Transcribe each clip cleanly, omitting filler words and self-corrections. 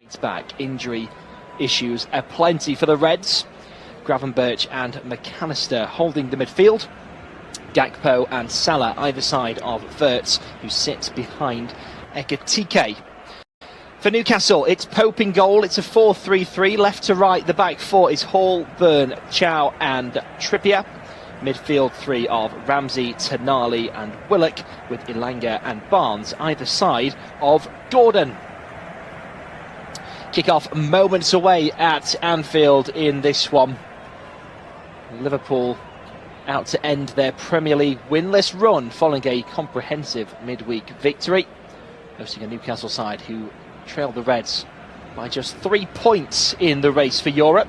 It's back. Injury issues aplenty for the Reds. Gravenberch and McAllister holding the midfield. Gakpo and Salah either side of Wirtz, who sits behind Ekitike. For Newcastle, it's Pope in goal. It's a 4-3-3. Left to right, the back four is Hall, Byrne, Chow and Trippier. Midfield three of Ramsey, Tonali and Willock, with Elanga and Barnes either side of Gordon. Kick-off moments away at Anfield in this one. Liverpool out to end their Premier League winless run following a comprehensive midweek victory, hosting a Newcastle side who trailed the Reds by just 3 points in the race for Europe.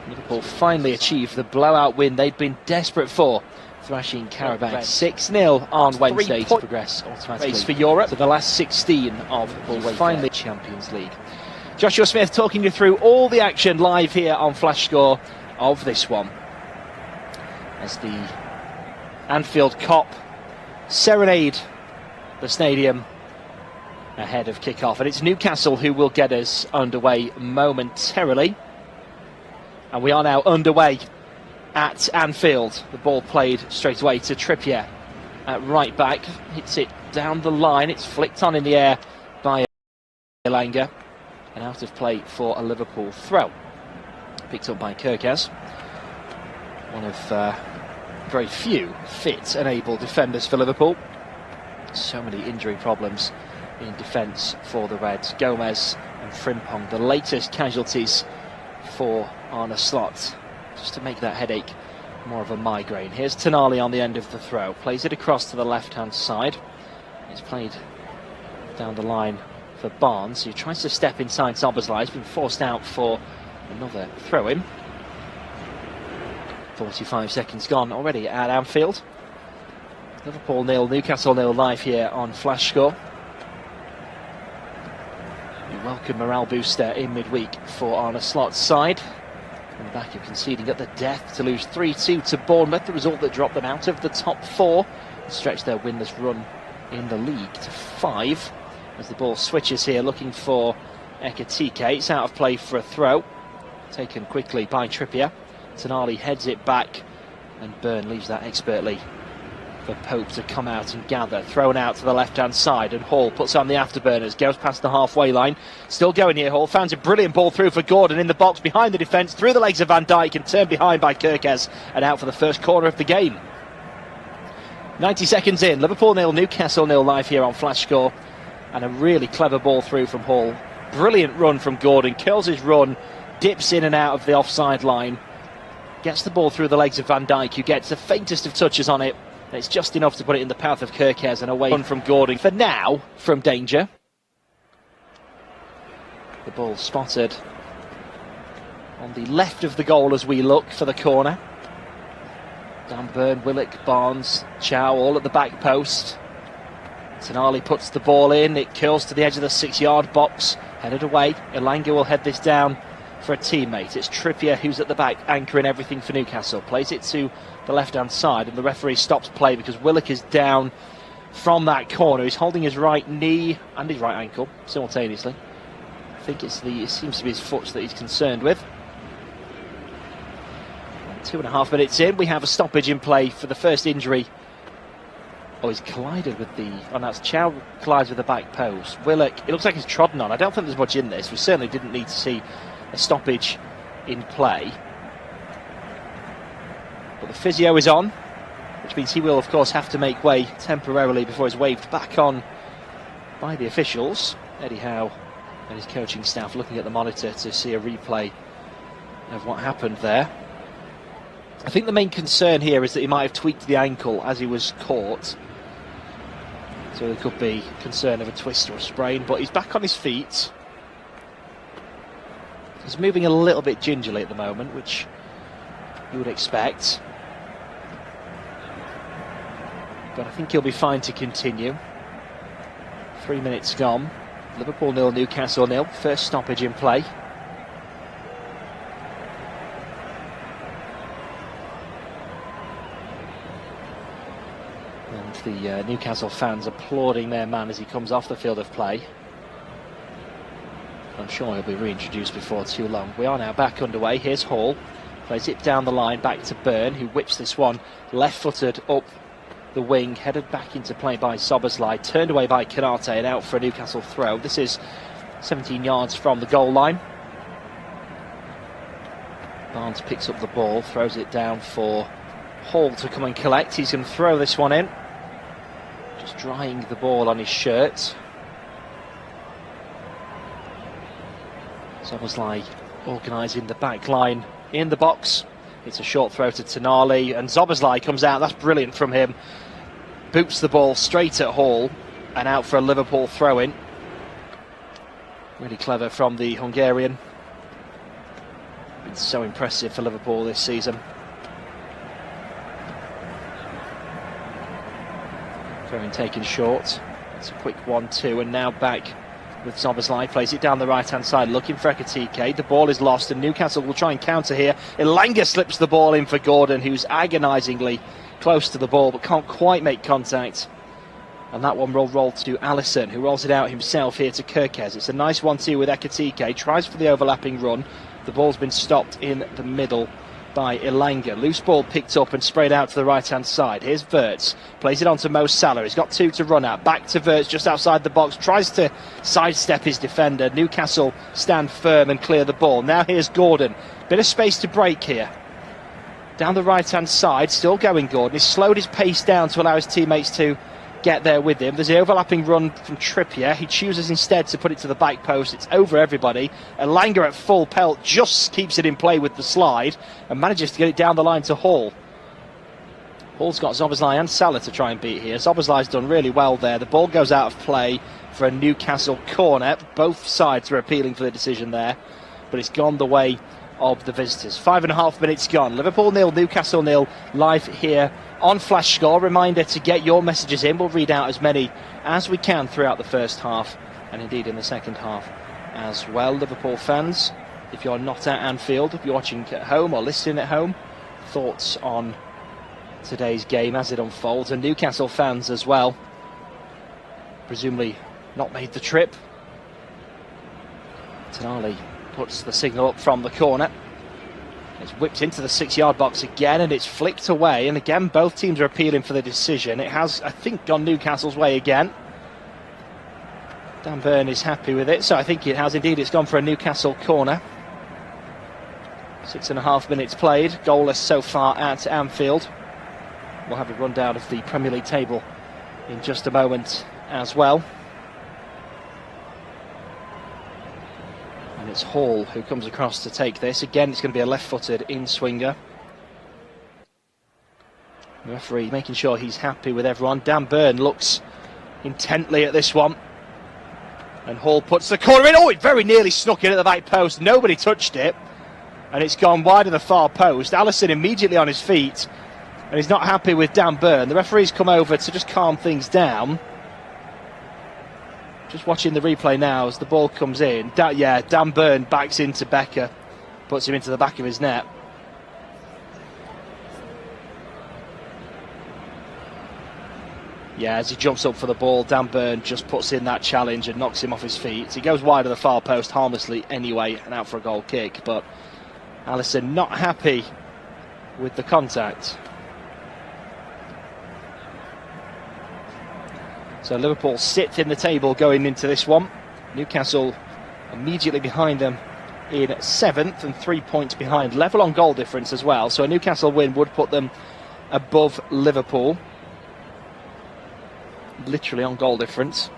Liverpool finally achieved the blowout win they'd been desperate for, thrashing Karabakh 6-0 on Wednesday to progress automatically race for Europe to the last 16 of the finally Champions League. Joshua Smith talking you through all the action live here on Flash Score of this one, as the Anfield Cop serenade the stadium ahead of kick-off. And it's Newcastle who will get us underway momentarily. And we are now underway at Anfield. The ball played straight away to Trippier at right back. Hits it down the line. It's flicked on in the air by Elanga. And out of play for a Liverpool throw. Picked up by Kirkaz. One of very few fit and able defenders for Liverpool. So many injury problems in defence for the Reds. Gomez and Frimpong, the latest casualties for Arne Slot, just to make that headache more of a migraine. Here's Tonali on the end of the throw. Plays it across to the left-hand side. It's played down the line for Barnes, who tries to step inside Szoboszlai. He's been forced out for another throw-in. 45 seconds gone already at Anfield. Liverpool 0, Newcastle 0 live here on Flash Score. A welcome morale booster in midweek for Arne Slot's side. On the back of conceding at the death to lose 3-2 to Bournemouth, the result that dropped them out of the top four and stretched their winless run in the league to 5. As the ball switches here, looking for Ekitike. It's out of play for a throw. Taken quickly by Trippier. Tonali heads it back, and Byrne leaves that expertly for Pope to come out and gather. Thrown out to the left-hand side, and Hall puts on the afterburners, goes past the halfway line. Still going here, Hall finds a brilliant ball through for Gordon in the box behind the defence, through the legs of Van Dijk, and turned behind by Kirkaz, and out for the first corner of the game. 90 seconds in, Liverpool 0, Newcastle 0 live here on Flash Score, and a really clever ball through from Hall. Brilliant run from Gordon, curls his run, dips in and out of the offside line, gets the ball through the legs of Van Dijk, who gets the faintest of touches on it. And it's just enough to put it in the path of Kirkaz, and away from Gordon for now from danger. The ball spotted on the left of the goal as we look for the corner. Dan Byrne, Willock, Barnes, Chow all at the back post. Tonali puts the ball in, it curls to the edge of the 6-yard box, headed away. Elanga will head this down for a teammate. It's Trippier who's at the back, anchoring everything for Newcastle. Plays it to the left-hand side, and the referee stops play because Willock is down from that corner. He's holding his right knee and his right ankle simultaneously. I think it seems to be his foot that he's concerned with. 2.5 minutes in, we have a stoppage in play for the first injury. Oh, he's collided with the... Oh, that's Chow collides with the back post. Willock, it looks like he's trodden on. I don't think there's much in this. We certainly didn't need to see a stoppage in play. But the physio is on, which means he will, of course, have to make way temporarily before he's waved back on by the officials. Eddie Howe and his coaching staff looking at the monitor to see a replay of what happened there. I think the main concern here is that he might have tweaked the ankle as he was caught. So there could be concern of a twist or a sprain, but he's back on his feet. He's moving a little bit gingerly at the moment, which you would expect. But I think he'll be fine to continue. 3 minutes gone. Liverpool 0, Newcastle 0. First stoppage in play. And the Newcastle fans applauding their man as he comes off the field of play. I'm sure he'll be reintroduced before too long. We are now back underway. Here's Hall. Plays it down the line back to Byrne, who whips this one left-footed up the wing, headed back into play by Szoboszlai, turned away by Konate and out for a Newcastle throw. This is 17 yards from the goal line. Barnes picks up the ball, throws it down for Hall to come and collect. He's going to throw this one in, just drying the ball on his shirt. Szoboszlai organising the back line in the box. It's a short throw to Tonali, and Szoboszlai comes out. That's brilliant from him. Boots the ball straight at Hall and out for a Liverpool throw-in. Really clever from the Hungarian. Been so impressive for Liverpool this season. Throwing taken short. It's a quick 1-2, and now back with Szoboszlai. Plays it down the right-hand side, looking for Ekitike. The ball is lost, and Newcastle will try and counter here. Elanga slips the ball in for Gordon, who's agonisingly close to the ball, but can't quite make contact. And that one will roll to Alisson, who rolls it out himself here to Kerkez. It's a nice 1-2 with Ekitike. Tries for the overlapping run. The ball's been stopped in the middle by Elanga. Loose ball picked up and sprayed out to the right-hand side. Here's Wirtz. Plays it on to Mo Salah. He's got 2 to run at. Back to Wirtz just outside the box. Tries to sidestep his defender. Newcastle stand firm and clear the ball. Now here's Gordon. Bit of space to break here. Down the right-hand side, still going Gordon. He's slowed his pace down to allow his teammates to get there with him. There's the overlapping run from Trippier. He chooses instead to put it to the back post. It's over everybody. Elanga at full pelt just keeps it in play with the slide and manages to get it down the line to Hall. Hall's got Szoboszlai and Salah to try and beat here. Szoboszlai's done really well there. The ball goes out of play for a Newcastle corner. Both sides are appealing for the decision there, but it's gone the way of the visitors. 5.5 minutes gone. Liverpool 0, Newcastle 0, live here on Flash Score. Reminder to get your messages in. We'll read out as many as we can throughout the first half, and indeed in the second half as well. Liverpool fans, if you're not at Anfield, if you're watching at home or listening at home, thoughts on today's game as it unfolds. And Newcastle fans as well, presumably not made the trip. Tonali puts the signal up from the corner. It's whipped into the 6-yard box again, and it's flicked away. And again, both teams are appealing for the decision. It has, I think, gone Newcastle's way again. Dan Burn is happy with it, so I think it has indeed. It's gone for a Newcastle corner. 6.5 minutes played, goalless so far at Anfield. We'll have a rundown of the Premier League table in just a moment as well. And it's Hall who comes across to take this. Again, it's going to be a left-footed in-swinger. The referee making sure he's happy with everyone. Dan Burn looks intently at this one. And Hall puts the corner in. Oh, it very nearly snuck in at the back post. Nobody touched it. And it's gone wide of the far post. Alisson immediately on his feet. And he's not happy with Dan Burn. The referee's come over to just calm things down. Just watching the replay now as the ball comes in. Dan Burn backs into Becker, puts him into the back of his net. Yeah, as he jumps up for the ball, Dan Burn just puts in that challenge and knocks him off his feet. He goes wide of the far post harmlessly anyway and out for a goal kick, but Alisson not happy with the contact. So Liverpool sit in the table going into this one. Newcastle immediately behind them in 7th and 3 points behind. Level on goal difference as well. So a Newcastle win would put them above Liverpool. Literally on goal difference.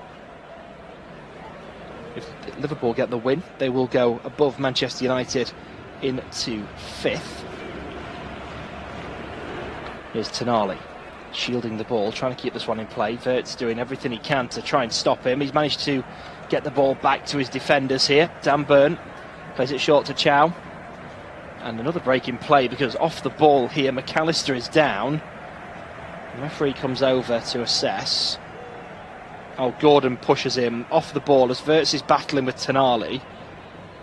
If Liverpool get the win, they will go above Manchester United into 5th. Here's Tonali. Shielding the ball, trying to keep this one in play. Wirtz doing everything he can to try and stop him. He's managed to get the ball back to his defenders here. Dan Burn plays it short to Chow. And another break in play because off the ball here, McAllister is down. The referee comes over to assess. Oh, Gordon pushes him off the ball as Wirtz is battling with Tonali.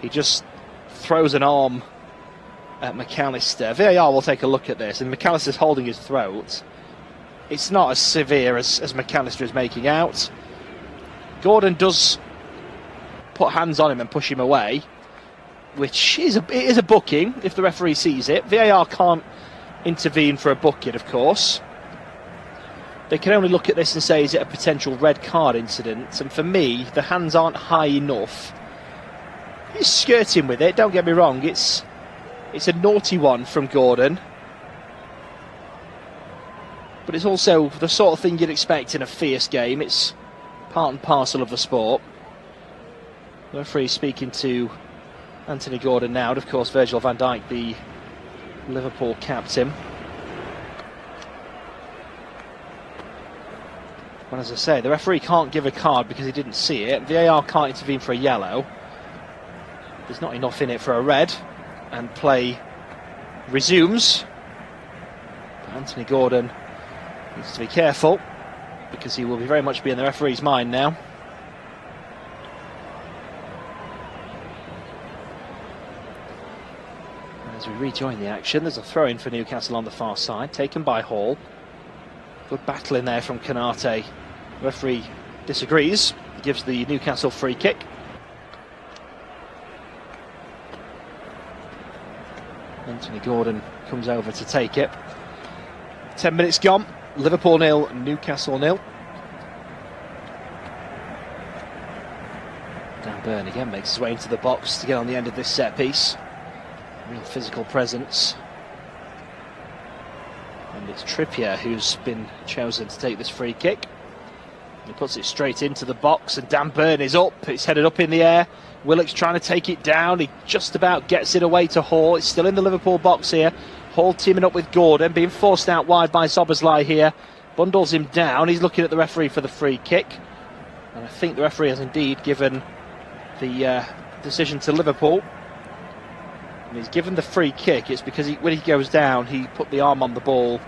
He just throws an arm at McAllister. VAR will take a look at this, and McAllister's holding his throat. It's not as severe as McAllister is making out. Gordon does put hands on him and push him away, which is it is a booking if the referee sees it. VAR can't intervene for a booking, of course. They can only look at this and say, is it a potential red card incident? And for me, the hands aren't high enough. He's skirting with it, don't get me wrong. It's a naughty one from Gordon. But it's also the sort of thing you'd expect in a fierce game. It's part and parcel of the sport. The referee speaking to Anthony Gordon now, and of course Virgil van Dijk, the Liverpool captain. But as I say, the referee can't give a card because he didn't see it. VAR can't intervene for a yellow. There's not enough in it for a red. And play resumes. But Anthony Gordon needs to be careful because he will very much be in the referee's mind now. As we rejoin the action, there's a throw-in for Newcastle on the far side, taken by Hall. Good battle in there from Konate. The referee disagrees. He gives the Newcastle free kick. Anthony Gordon comes over to take it. 10 minutes gone. Liverpool 0, Newcastle 0. Dan Burn again makes his way into the box to get on the end of this set piece. Real physical presence. And it's Trippier who's been chosen to take this free kick. He puts it straight into the box, and Dan Burn is up. It's headed up in the air. Willock's trying to take it down. He just about gets it away to Hall. It's still in the Liverpool box here. Hall teaming up with Gordon, being forced out wide by Szoboszlai here. Bundles him down. He's looking at the referee for the free kick. And I think the referee has indeed given the decision to Liverpool. And he's given the free kick. It's because when he goes down, he put the arm on the ball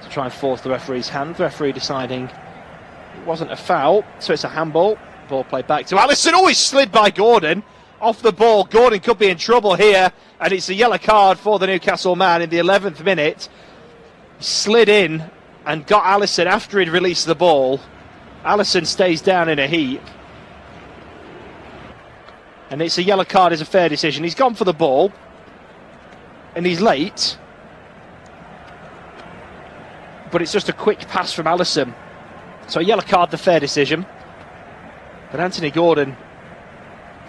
to try and force the referee's hand. The referee deciding it wasn't a foul, so it's a handball. Ball played back to Alisson. Oh, he's slid by Gordon. Off the ball. Gordon could be in trouble here. And it's a yellow card for the Newcastle man in the 11th minute. He slid in and got Alisson after he'd released the ball. Alisson stays down in a heap. And it's a yellow card is a fair decision. He's gone for the ball. And he's late. But it's just a quick pass from Alisson. So a yellow card, the fair decision. But Anthony Gordon,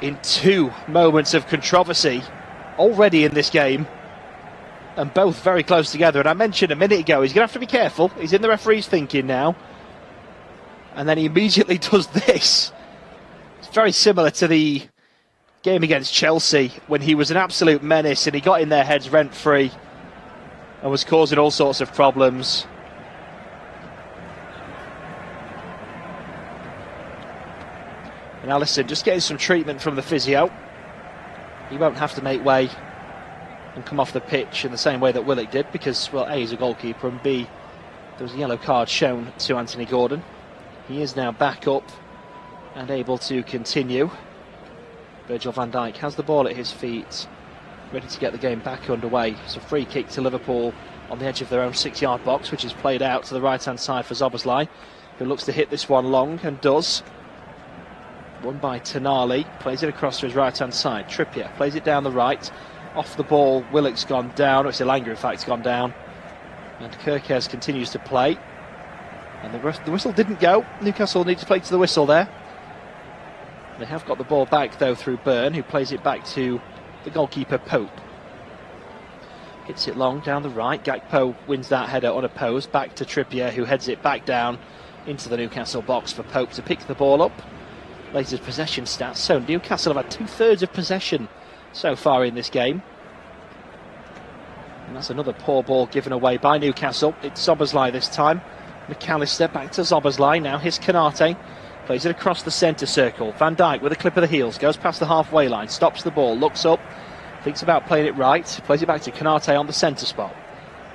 in two moments of controversy already in this game, and both very close together. And I mentioned a minute ago, he's going to have to be careful. He's in the referee's thinking now. And then he immediately does this. It's very similar to the game against Chelsea when he was an absolute menace and he got in their heads rent-free and was causing all sorts of problems. And Alisson just getting some treatment from the physio. He won't have to make way and come off the pitch in the same way that Willock did because, well, A, he's a goalkeeper, and B, there was a yellow card shown to Anthony Gordon. He is now back up and able to continue. Virgil van Dijk has the ball at his feet, ready to get the game back underway. It's a free kick to Liverpool on the edge of their own 6-yard box, which is played out to the right-hand side for Szoboszlai, who looks to hit this one long and does. Won by Tonali, plays it across to his right-hand side. Trippier plays it down the right. Off the ball, Willock's gone down. It's Elanga, in fact, gone down. And Kerkez continues to play. And the whistle didn't go. Newcastle need to play to the whistle there. They have got the ball back, though, through Byrne, who plays it back to the goalkeeper, Pope. Hits it long down the right. Gakpo wins that header unopposed. Back to Trippier, who heads it back down into the Newcastle box for Pope to pick the ball up. Latest possession stats. So Newcastle have had 2/3 of possession so far in this game. And that's another poor ball given away by Newcastle. It's Szoboszlai this time. McAllister back to Szoboszlai. Now here's Konate. Plays it across the centre circle. Van Dijk with a clip of the heels. Goes past the halfway line. Stops the ball. Looks up. Thinks about playing it right. Plays it back to Konate on the centre spot.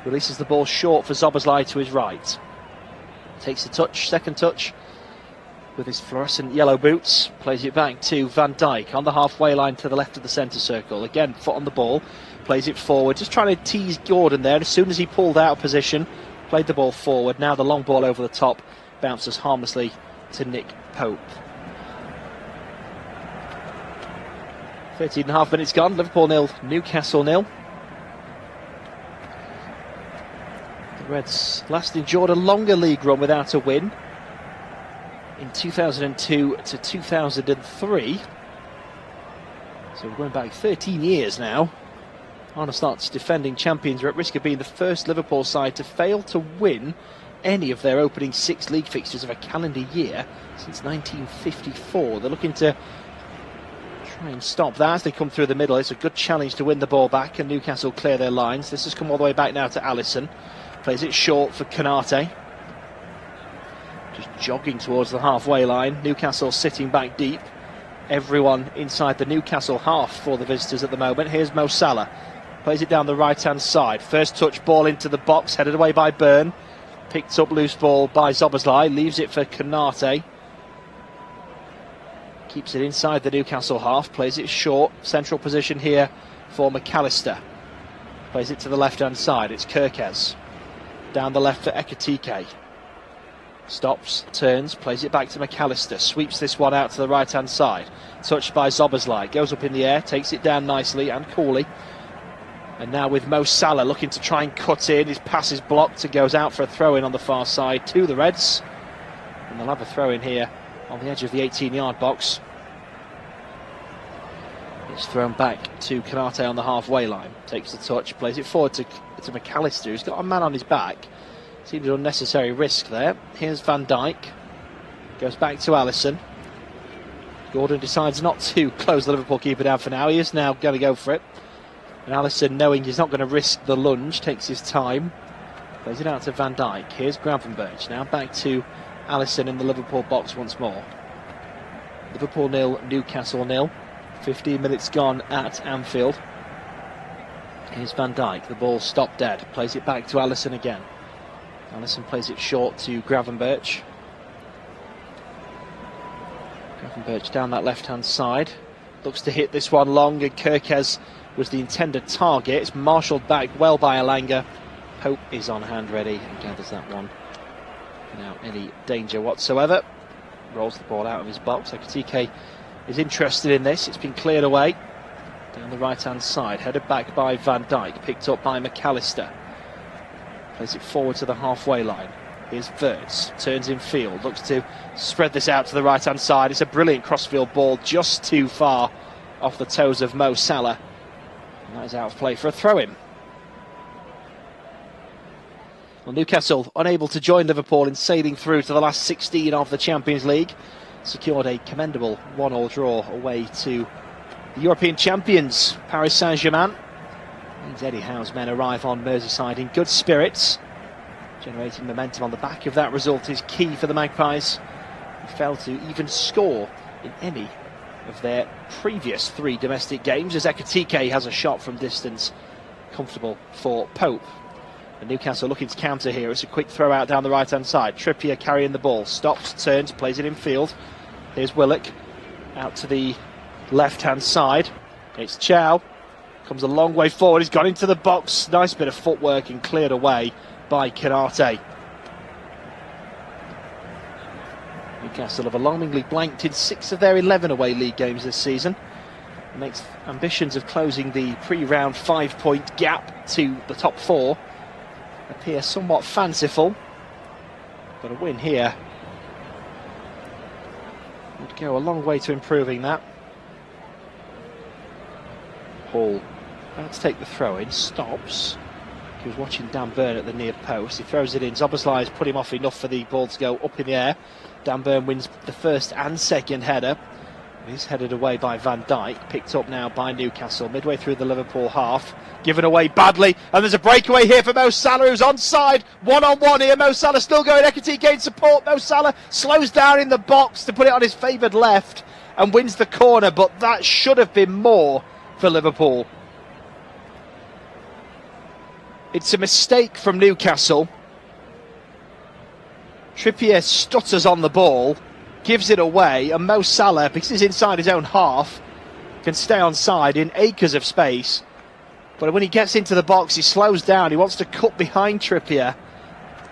Releases the ball short for Szoboszlai to his right. Takes a touch. Second touch. With his fluorescent yellow boots, plays it back to Van Dijk on the halfway line to the left of the centre circle. Again, foot on the ball, plays it forward, just trying to tease Gordon there. As soon as he pulled out of position, played the ball forward. Now the long ball over the top bounces harmlessly to Nick Pope. 13.5 minutes gone. Liverpool 0, Newcastle 0. The Reds last endured a longer league run without a win in 2002 to 2003. So we're going back 13 years now. Arnostadt's defending champions are at risk of being the first Liverpool side to fail to win any of their opening 6 league fixtures of a calendar year since 1954. They're looking to try and stop that as they come through the middle. It's a good challenge to win the ball back, and Newcastle clear their lines. This has come all the way back now to Alisson. Plays it short for Konate. Just jogging towards the halfway line. Newcastle sitting back deep. Everyone inside the Newcastle half for the visitors at the moment. Here's Mo Salah. Plays it down the right-hand side. First touch, ball into the box, headed away by Byrne. Picked up loose ball by Szoboszlai. Leaves it for Konate. Keeps it inside the Newcastle half. Plays it short. Central position here for McAllister. Plays it to the left-hand side. It's Kerkez. Down the left for Ekitike. Stops, turns, plays it back to McAllister. Sweeps this one out to the right-hand side. Touched by Szoboszlai. Goes up in the air, takes it down nicely and coolly. And now with Mo Salah looking to try and cut in. His pass is blocked and goes out for a throw-in on the far side to the Reds. And they'll have a throw-in here on the edge of the 18-yard box. It's thrown back to Konate on the halfway line. Takes the touch, plays it forward to McAllister, who's got a man on his back. Seems an unnecessary risk there. Here's Van Dijk. Goes back to Alisson. Gordon decides not to close the Liverpool keeper down for now. He is now going to go for it. And Alisson, knowing he's not going to risk the lunge, takes his time. Plays it out to Van Dijk. Here's Gravenberch. Now back to Alisson in the Liverpool box once more. Liverpool 0, Newcastle 0. 15 minutes gone at Anfield. Here's Van Dijk. The ball stopped dead. Plays it back to Alisson again. Alisson plays it short to Gravenberch. Gravenberch down that left-hand side. Looks to hit this one long, and Kerkez was the intended target. It's marshalled back well by Elanga. Pope is on hand ready and gathers that one without any danger whatsoever. Rolls the ball out of his box. Ekitike is interested in this. It's been cleared away. Down the right-hand side. Headed back by Van Dijk. Picked up by McAllister. Plays it forward to the halfway line. Here's Wirtz, turns in field, looks to spread this out to the right-hand side. It's a brilliant crossfield ball, just too far off the toes of Mo Salah. And that is out of play for a throw-in. Well, Newcastle, unable to join Liverpool in sailing through to the last 16 of the Champions League, secured a commendable 1-1 draw away to the European champions, Paris Saint-Germain. Eddie Howe's men arrive on Merseyside in good spirits. Generating momentum on the back of that result is key for the Magpies, who failed to even score in any of their previous 3 domestic games, as Ekitike has a shot from distance comfortable for Pope. And Newcastle looking to counter here. It's a quick throw out down the right-hand side. Trippier carrying the ball. Stops, turns, plays it in field. Here's Willock out to the left-hand side. It's Chow. Comes a long way forward. He's gone into the box. Nice bit of footwork and cleared away by Konate. Newcastle have alarmingly blanked in 6 of their 11 away league games this season. It makes ambitions of closing the pre-round 5-point gap to the top 4 appear somewhat fanciful. But a win here would go a long way to improving that. Hall about to take the throw in, stops. He was watching Dan Burn at the near post. He throws it in. Szoboszlai has put him off enough for the ball to go up in the air. Dan Burn wins the first and second header. He's headed away by Van Dijk. Picked up now by Newcastle midway through the Liverpool half. Given away badly. And there's a breakaway here for Mo Salah, who's onside. 1-on-1 here. Mo Salah still going. Ekitike in support. Mo Salah slows down in the box to put it on his favoured left and wins the corner. But that should have been more for Liverpool. It's a mistake from Newcastle. Trippier stutters on the ball, gives it away, and Mo Salah, because he's inside his own half, can stay onside in acres of space. But when he gets into the box, he slows down. He wants to cut behind Trippier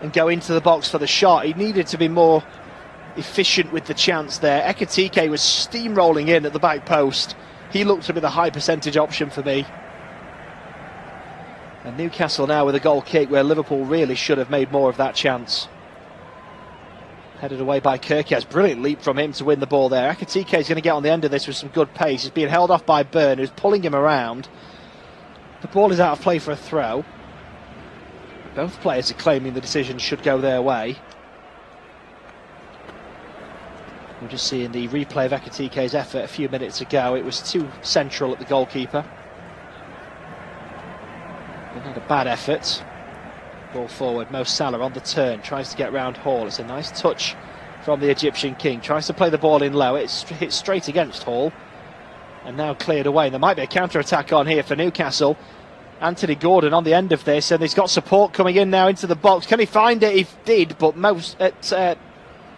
and go into the box for the shot. He needed to be more efficient with the chance there. Ekitike was steamrolling in at the back post, He looked to be the high percentage option for me. And Newcastle now with a goal kick where Liverpool really should have made more of that chance. Headed away by Kirkes. Brilliant leap from him to win the ball there. Ekitike is going to get on the end of this with some good pace. He's being held off by Byrne, who's pulling him around. The ball is out of play for a throw. Both players are claiming the decision should go their way. We're just seeing the replay of Ekitike's effort a few minutes ago. It was too central at the goalkeeper. Not a bad effort. Ball forward, Mo Salah on the turn, tries to get round Hall. It's a nice touch from the Egyptian king. Tries to play the ball in low. It's hit straight against Hall. And now cleared away. There might be a counter-attack on here for Newcastle. Anthony Gordon on the end of this, and he's got support coming in now into the box. Can he find it? He did, but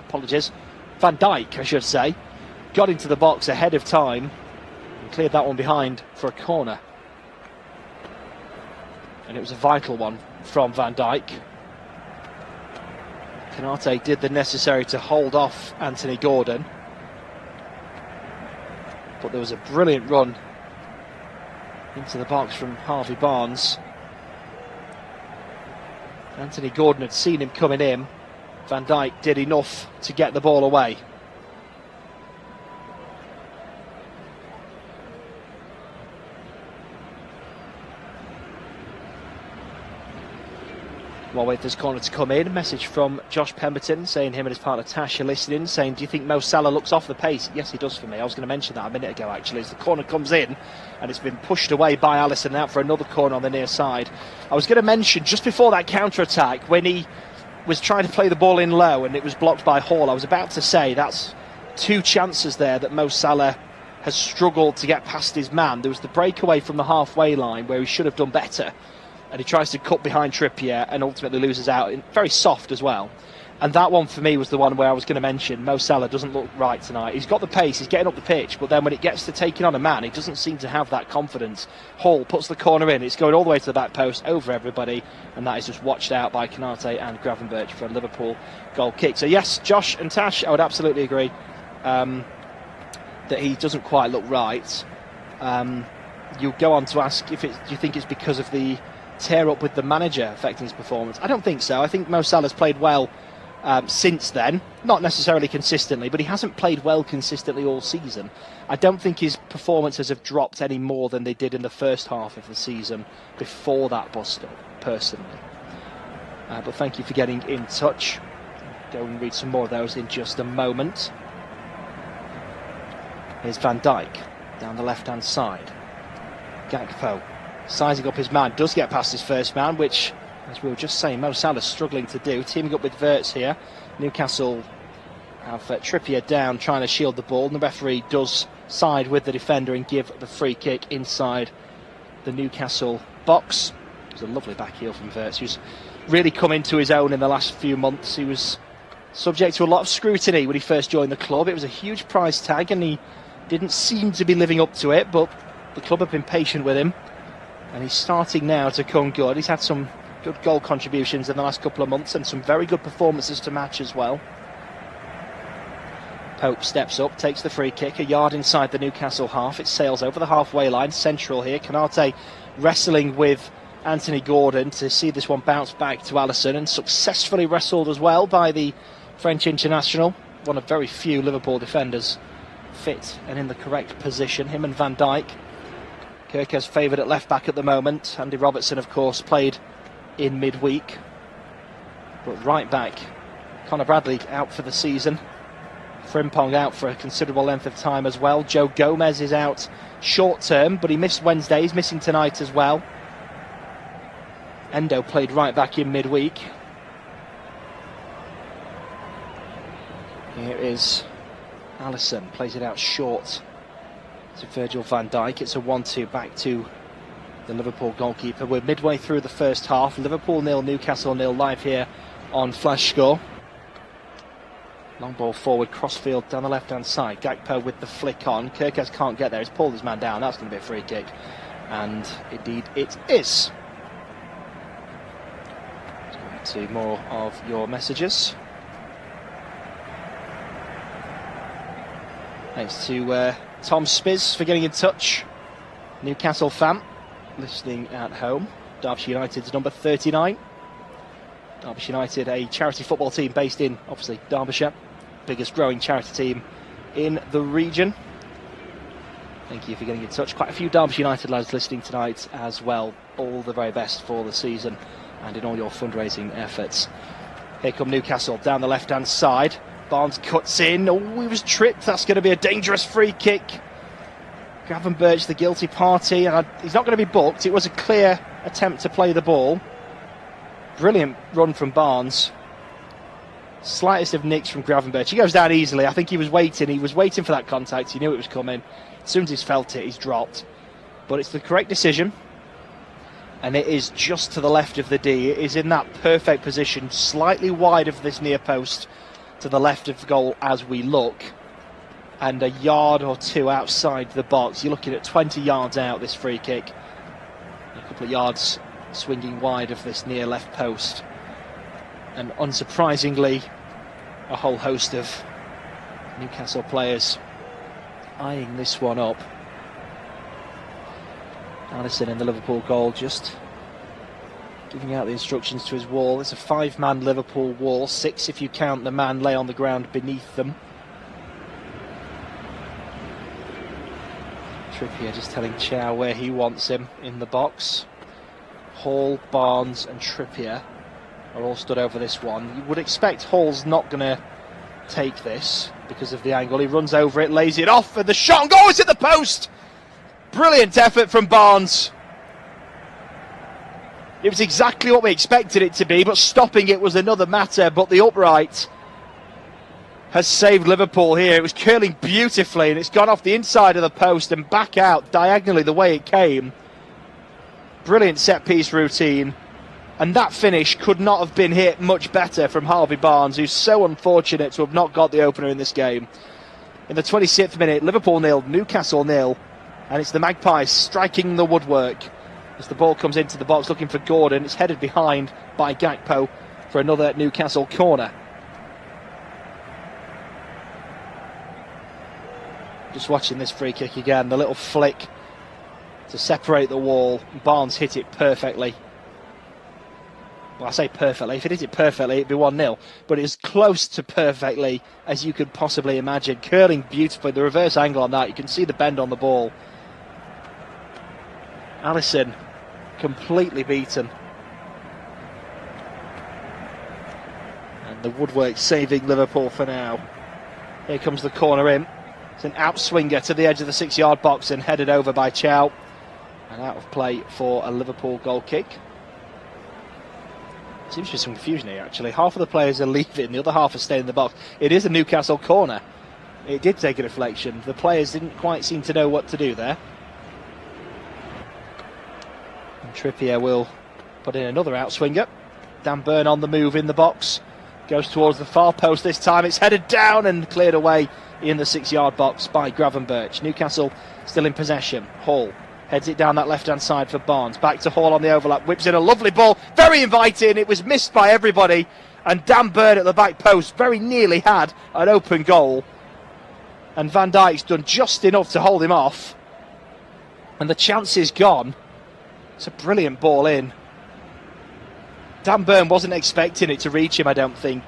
apologies, Van Dijk, I should say, got into the box ahead of time and cleared that one behind for a corner. And it was a vital one from Van Dijk. Konate did the necessary to hold off Anthony Gordon. But there was a brilliant run into the box from Harvey Barnes. Anthony Gordon had seen him coming in. Van Dijk did enough to get the ball away. While wait for this corner to come in, a message from Josh Pemberton saying him and his partner Tash are listening, saying, do you think Mo Salah looks off the pace? Yes, he does for me. I was going to mention that a minute ago, actually, as the corner comes in and it's been pushed away by Alisson out for another corner on the near side. I was going to mention just before that counter-attack, when he was trying to play the ball in low and it was blocked by Hall, I was about to say that's two chances there that Mo Salah has struggled to get past his man. There was the breakaway from the halfway line where he should have done better, and he tries to cut behind Trippier and ultimately loses out. Very soft as well. And that one for me was the one where I was going to mention Mo Salah doesn't look right tonight. He's got the pace, he's getting up the pitch, but then when it gets to taking on a man, he doesn't seem to have that confidence. Hall puts the corner in, it's going all the way to the back post, over everybody, and that is just watched out by Konate and Gravenberch for a Liverpool goal kick. So yes, Josh and Tash, I would absolutely agree that he doesn't quite look right. You go on to ask do you think it's because of the tear up with the manager affecting his performance? I don't think so. I think Mo Salah's played well since then, not necessarily consistently, but he hasn't played well consistently all season. I don't think his performances have dropped any more than they did in the first half of the season before that bust-up, personally. But thank you for getting in touch. Go and read some more of those in just a moment. Here's Van Dijk down the left-hand side. Gakpo sizing up his man, does get past his first man, which, as we were just saying, Mo Salah's struggling to do. Teaming up with Wirtz here. Newcastle have Trippier down, trying to shield the ball, and the referee does side with the defender and give the free kick inside the Newcastle box. It was a lovely back heel from Wirtz, who's really come into his own in the last few months. He was subject to a lot of scrutiny when he first joined the club. It was a huge price tag and he didn't seem to be living up to it, but the club have been patient with him. And he's starting now to come good. He's had some good goal contributions in the last couple of months and some very good performances to match as well. Pope steps up, takes the free kick, a yard inside the Newcastle half. It sails over the halfway line, central here. Konate wrestling with Anthony Gordon to see this one bounce back to Alisson, and successfully wrestled as well by the French international. One of very few Liverpool defenders fit and in the correct position, him and Van Dijk. Kirkes favoured at left-back at the moment. Andy Robertson, of course, played in midweek. But right-back, Conor Bradley out for the season. Frimpong out for a considerable length of time as well. Joe Gomez is out short-term, but he missed Wednesday. He's missing tonight as well. Endo played right-back in midweek. Here is Alisson, plays it out short to Virgil van Dijk. It's a 1-2 back to the Liverpool goalkeeper. We're midway through the first half. Liverpool 0, Newcastle 0, live here on Flash Score. Long ball forward, crossfield down the left-hand side. Gakpo with the flick on. Kirkes can't get there. He's pulled his man down. That's going to be a free kick. And indeed it is. Let's go to more of your messages. Thanks to Tom Spiz for getting in touch. Newcastle fan, listening at home. Derbyshire United's number 39. Derbyshire United, a charity football team based in, obviously, Derbyshire. Biggest growing charity team in the region. Thank you for getting in touch. Quite a few Derbyshire United lads listening tonight as well. All the very best for the season and in all your fundraising efforts. Here come Newcastle down the left-hand side. Barnes cuts in. Oh, he was tripped. That's going to be a dangerous free kick. Gravenberch, the guilty party. He's not going to be booked. It was a clear attempt to play the ball. Brilliant run from Barnes. Slightest of nicks from Gravenberch. He goes down easily. I think he was waiting. He was waiting for that contact. He knew it was coming. As soon as he's felt it, he's dropped. But it's the correct decision. And it is just to the left of the D. It is in that perfect position, slightly wide of this near post, to the left of the goal as we look. And a yard or two outside the box. You're looking at 20 yards out, this free kick. A couple of yards swinging wide of this near left post. And unsurprisingly, a whole host of Newcastle players eyeing this one up. Alisson in the Liverpool goal, just giving out the instructions to his wall. It's a 5-man Liverpool wall, 6 if you count the man lay on the ground beneath them. Trippier just telling Chow where he wants him in the box. Hall, Barnes and Trippier are all stood over this one. You would expect Hall's not going to take this because of the angle. He runs over it, lays it off, and the shot and goal is at the post! Brilliant effort from Barnes. It was exactly what we expected it to be, but stopping it was another matter. But the upright has saved Liverpool here. It was curling beautifully, and it's gone off the inside of the post and back out diagonally the way it came. Brilliant set-piece routine. And that finish could not have been hit much better from Harvey Barnes, who's so unfortunate to have not got the opener in this game. In the 26th minute, Liverpool 0, Newcastle 0. And it's the Magpies striking the woodwork as the ball comes into the box looking for Gordon. It's headed behind by Gakpo for another Newcastle corner. Just watching this free kick again, the little flick to separate the wall. Barnes hit it perfectly. Well, I say perfectly. If it hit it perfectly, it'd be 1-0. But it's close to perfectly as you could possibly imagine. Curling beautifully. The reverse angle on that. You can see the bend on the ball. Alisson completely beaten. And the woodwork saving Liverpool for now. Here comes the corner in. It's an outswinger to the edge of the 6-yard box and headed over by Chow. And out of play for a Liverpool goal kick. Seems to be some confusion here actually. Half of the players are leaving, the other half are staying in the box. It is a Newcastle corner. It did take a deflection. The players didn't quite seem to know what to do there. And Trippier will put in another outswinger. Dan Burn on the move in the box. Goes towards the far post this time. It's headed down and cleared away in the 6-yard box by Gravenberch. Newcastle still in possession. Hall heads it down that left-hand side for Barnes. Back to Hall on the overlap. Whips in a lovely ball. Very inviting. It was missed by everybody. And Dan Burn at the back post very nearly had an open goal. And Van Dijk's done just enough to hold him off. And the chance is gone. It's a brilliant ball in. Dan Burn wasn't expecting it to reach him, I don't think.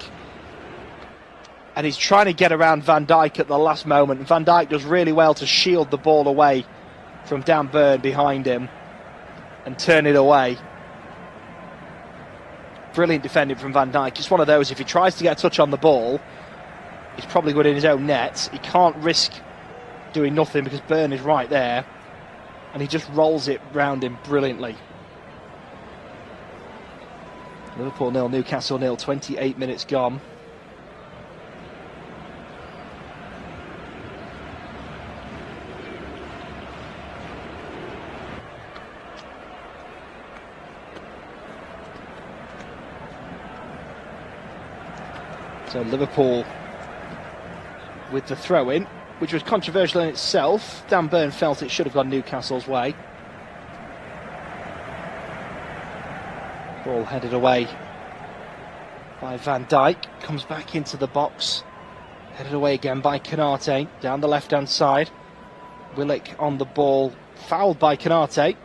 And he's trying to get around Van Dijk at the last moment. Van Dijk does really well to shield the ball away from Dan Burn behind him and turn it away. Brilliant defending from Van Dijk. It's one of those, if he tries to get a touch on the ball, he's probably good in his own net. He can't risk doing nothing because Burn is right there. And he just rolls it round him brilliantly. Liverpool 0, Newcastle 0, 28 minutes gone. So Liverpool with the throw-in, which was controversial in itself. Dan Burn felt it should have gone Newcastle's way. Ball headed away by Van Dijk. Comes back into the box. Headed away again by Canate down the left-hand side. Willock on the ball, fouled by Canate.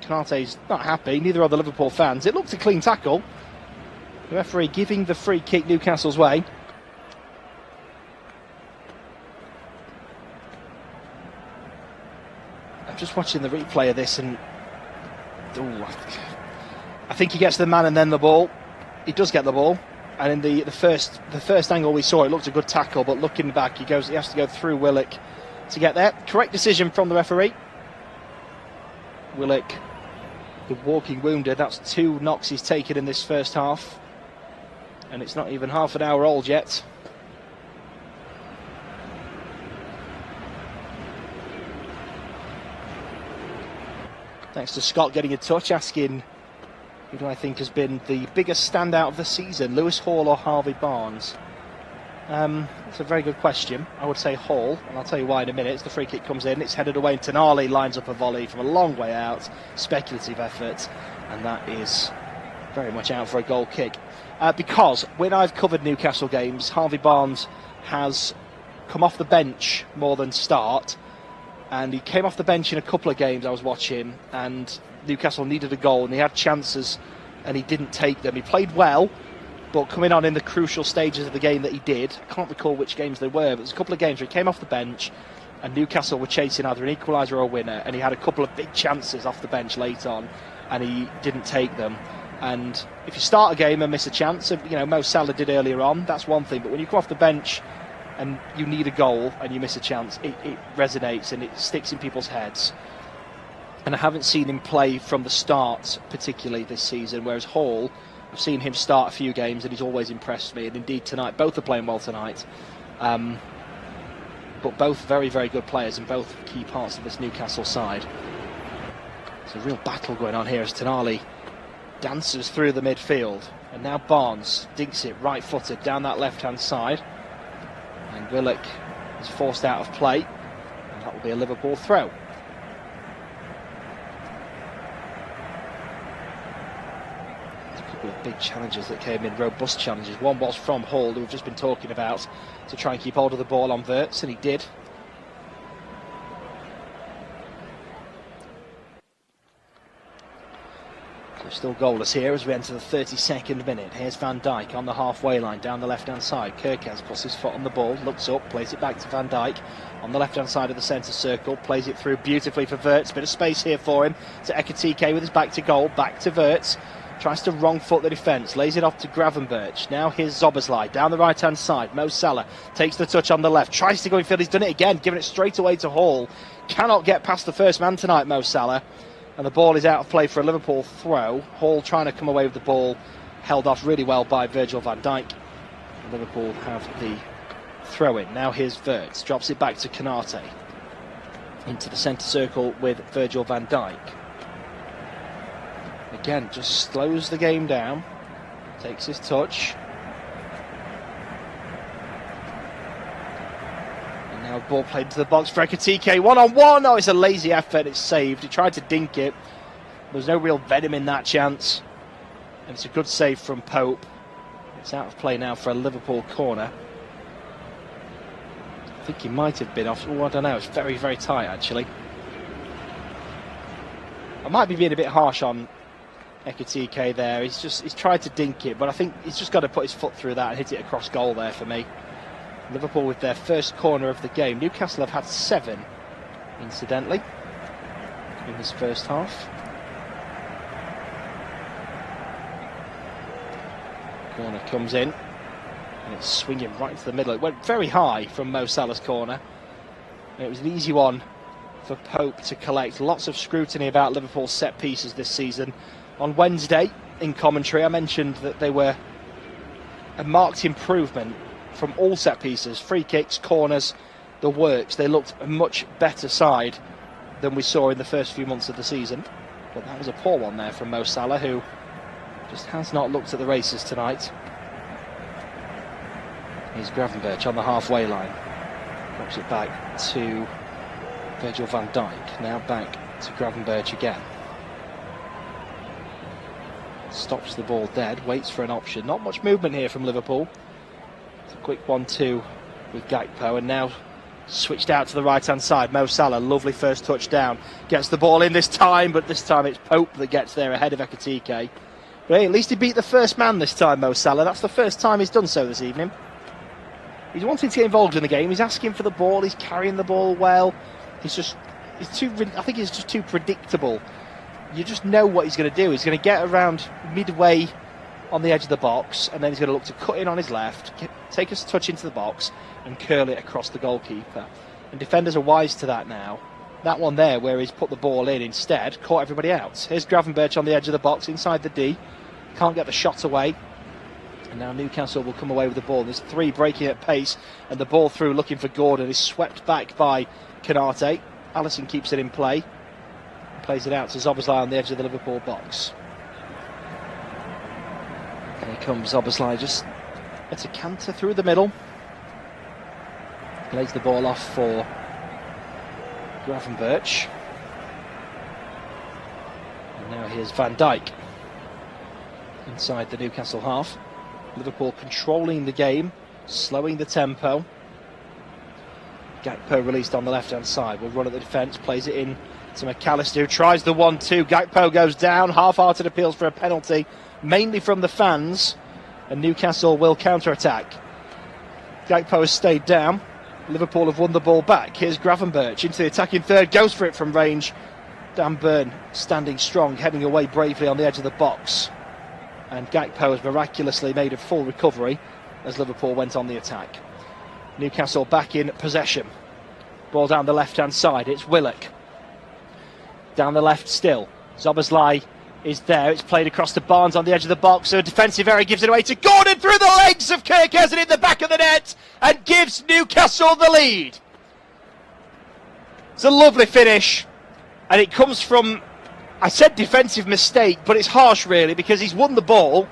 Canate's not happy, neither are the Liverpool fans. It looked a clean tackle. The referee giving the free kick Newcastle's way. I'm just watching the replay of this, and I think he gets the man and then the ball. He does get the ball, and in the first angle we saw, it looked a good tackle, but looking back, he has to go through Willock to get there. Correct decision from the referee. Willock, the walking wounded. That's 2 knocks he's taken in this first half, and it's not even half an hour old yet. Thanks to Scott getting in touch, asking who do I think has been the biggest standout of the season, Lewis Hall or Harvey Barnes? It's a very good question. I would say Hall, and I'll tell you why in a minute. As the free kick comes in, it's headed away, and Tonali lines up a volley from a long way out. Speculative effort, and that is very much out for a goal kick. Because when I've covered Newcastle games, Harvey Barnes has come off the bench more than start, and he came off the bench in a couple of games I was watching, and Newcastle needed a goal, and he had chances, and he didn't take them. He played well, but coming on in the crucial stages of the game that he did, I can't recall which games they were, but there's a couple of games where he came off the bench, and Newcastle were chasing either an equaliser or a winner, and he had a couple of big chances off the bench late on, and he didn't take them. And if you start a game and miss a chance, Mo Salah did earlier on, that's one thing, but when you come off the bench and you need a goal and you miss a chance, it resonates and it sticks in people's heads. And I haven't seen him play from the start particularly this season, whereas Hall, I've seen him start a few games and he's always impressed me, and indeed tonight, both are playing well tonight. But both very, very good players and both key parts of this Newcastle side. There's a real battle going on here as Tonali dances through the midfield, and now Barnes dinks it right-footed down that left-hand side, and Willock is forced out of play, and that will be a Liverpool throw. There's a couple of big challenges that came in, robust challenges. One was from Hall, who we've just been talking about, to try and keep hold of the ball on Wirtz, and he did. Still goalless here as we enter the 32nd minute. Here's Van Dijk on the halfway line, down the left-hand side. Kerkez puts his foot on the ball, looks up, plays it back to Van Dijk on the left-hand side of the centre circle, plays it through beautifully for Wirtz. Bit of space here for him to Ekitike with his back to goal, back to Wirtz. Tries to wrong foot the defence, lays it off to Gravenberch. Now here's Szoboszlai down the right-hand side. Mo Salah takes the touch on the left, tries to go in field. He's done it again, giving it straight away to Hall. Cannot get past the first man tonight, Mo Salah. And the ball is out of play for a Liverpool throw. Hall trying to come away with the ball, held off really well by Virgil van Dijk. Liverpool have the throw-in. Now here's Wirtz, drops it back to Canate. Into the centre circle with Virgil van Dijk. Again, just slows the game down. Takes his touch. Now ball played into the box for Ekitike, one-on-one. Oh, it's a lazy effort, it's saved. He tried to dink it. There was no real venom in that chance. And it's a good save from Pope. It's out of play now for a Liverpool corner. I think he might have been off. Oh, I don't know. It's very, very tight, actually. I might be being a bit harsh on Ekitike there. He's tried to dink it, but I think he's just got to put his foot through that and hit it across goal there for me. Liverpool with their first corner of the game. Newcastle have had 7, incidentally, in this first half. Corner comes in, and it's swinging right to the middle. It went very high from Mo Salah's corner, and it was an easy one for Pope to collect. Lots of scrutiny about Liverpool's set pieces this season. On Wednesday, in commentary, I mentioned that they were a marked improvement from all set pieces, free kicks, corners, the works. They looked a much better side than we saw in the first few months of the season. But that was a poor one there from Mo Salah, who just has not looked at the races tonight. Here's Gravenberch on the halfway line. Drops it back to Virgil van Dijk. Now back to Gravenberch again. Stops the ball dead, waits for an option. Not much movement here from Liverpool. It's a quick 1-2 with Gakpo, and now Switched out to the right-hand side. Mo Salah, lovely first touch down. Gets the ball in this time, but this time it's Pope that gets there ahead of Ekitike. But hey, at least he beat the first man this time, Mo Salah. That's the first time he's done so this evening. He's wanting to get involved in the game. He's asking for the ball. He's carrying the ball well. I think he's just too predictable. You just know what he's going to do. He's going to get around midway on the edge of the box, and then he's going to look to cut in on his left, take a touch into the box, and curl it across the goalkeeper. And defenders are wise to that now. That one there, where he's put the ball in instead, caught everybody out. Here's Gravenberch on the edge of the box, inside the D. Can't get the shot away. And now Newcastle will come away with the ball. There's three breaking at pace, and the ball through looking for Gordon is swept back by Konate. Allison keeps it in play. Plays it out to Szoboszlai on the edge of the Liverpool box. Here comes Szoboszlai, just it's a canter through the middle. Plays the ball off for Gravenberch. And now here's Van Dijk inside the Newcastle half. Liverpool controlling the game, slowing the tempo. Gakpo released on the left-hand side. Will run at the defence, plays it in to McAllister, who tries the 1-2. Gakpo goes down. Half-hearted appeals for a penalty, mainly from the fans, and Newcastle will counter-attack. Gakpo has stayed down. Liverpool have won the ball back. Here's Gravenberch into the attacking third, goes for it from range. Dan Burn standing strong, heading away bravely on the edge of the box. And Gakpo has miraculously made a full recovery as Liverpool went on the attack. Newcastle back in possession. Ball down the left-hand side. It's Willock. Down the left still. Szoboszlai is there. It's played across to Barnes on the edge of the box. So a defensive error gives it away to Gordon through the legs of Kerkez and in the back of the net and gives Newcastle the lead. It's a lovely finish. And it comes from, I said defensive mistake, but it's harsh really because he's won the ball,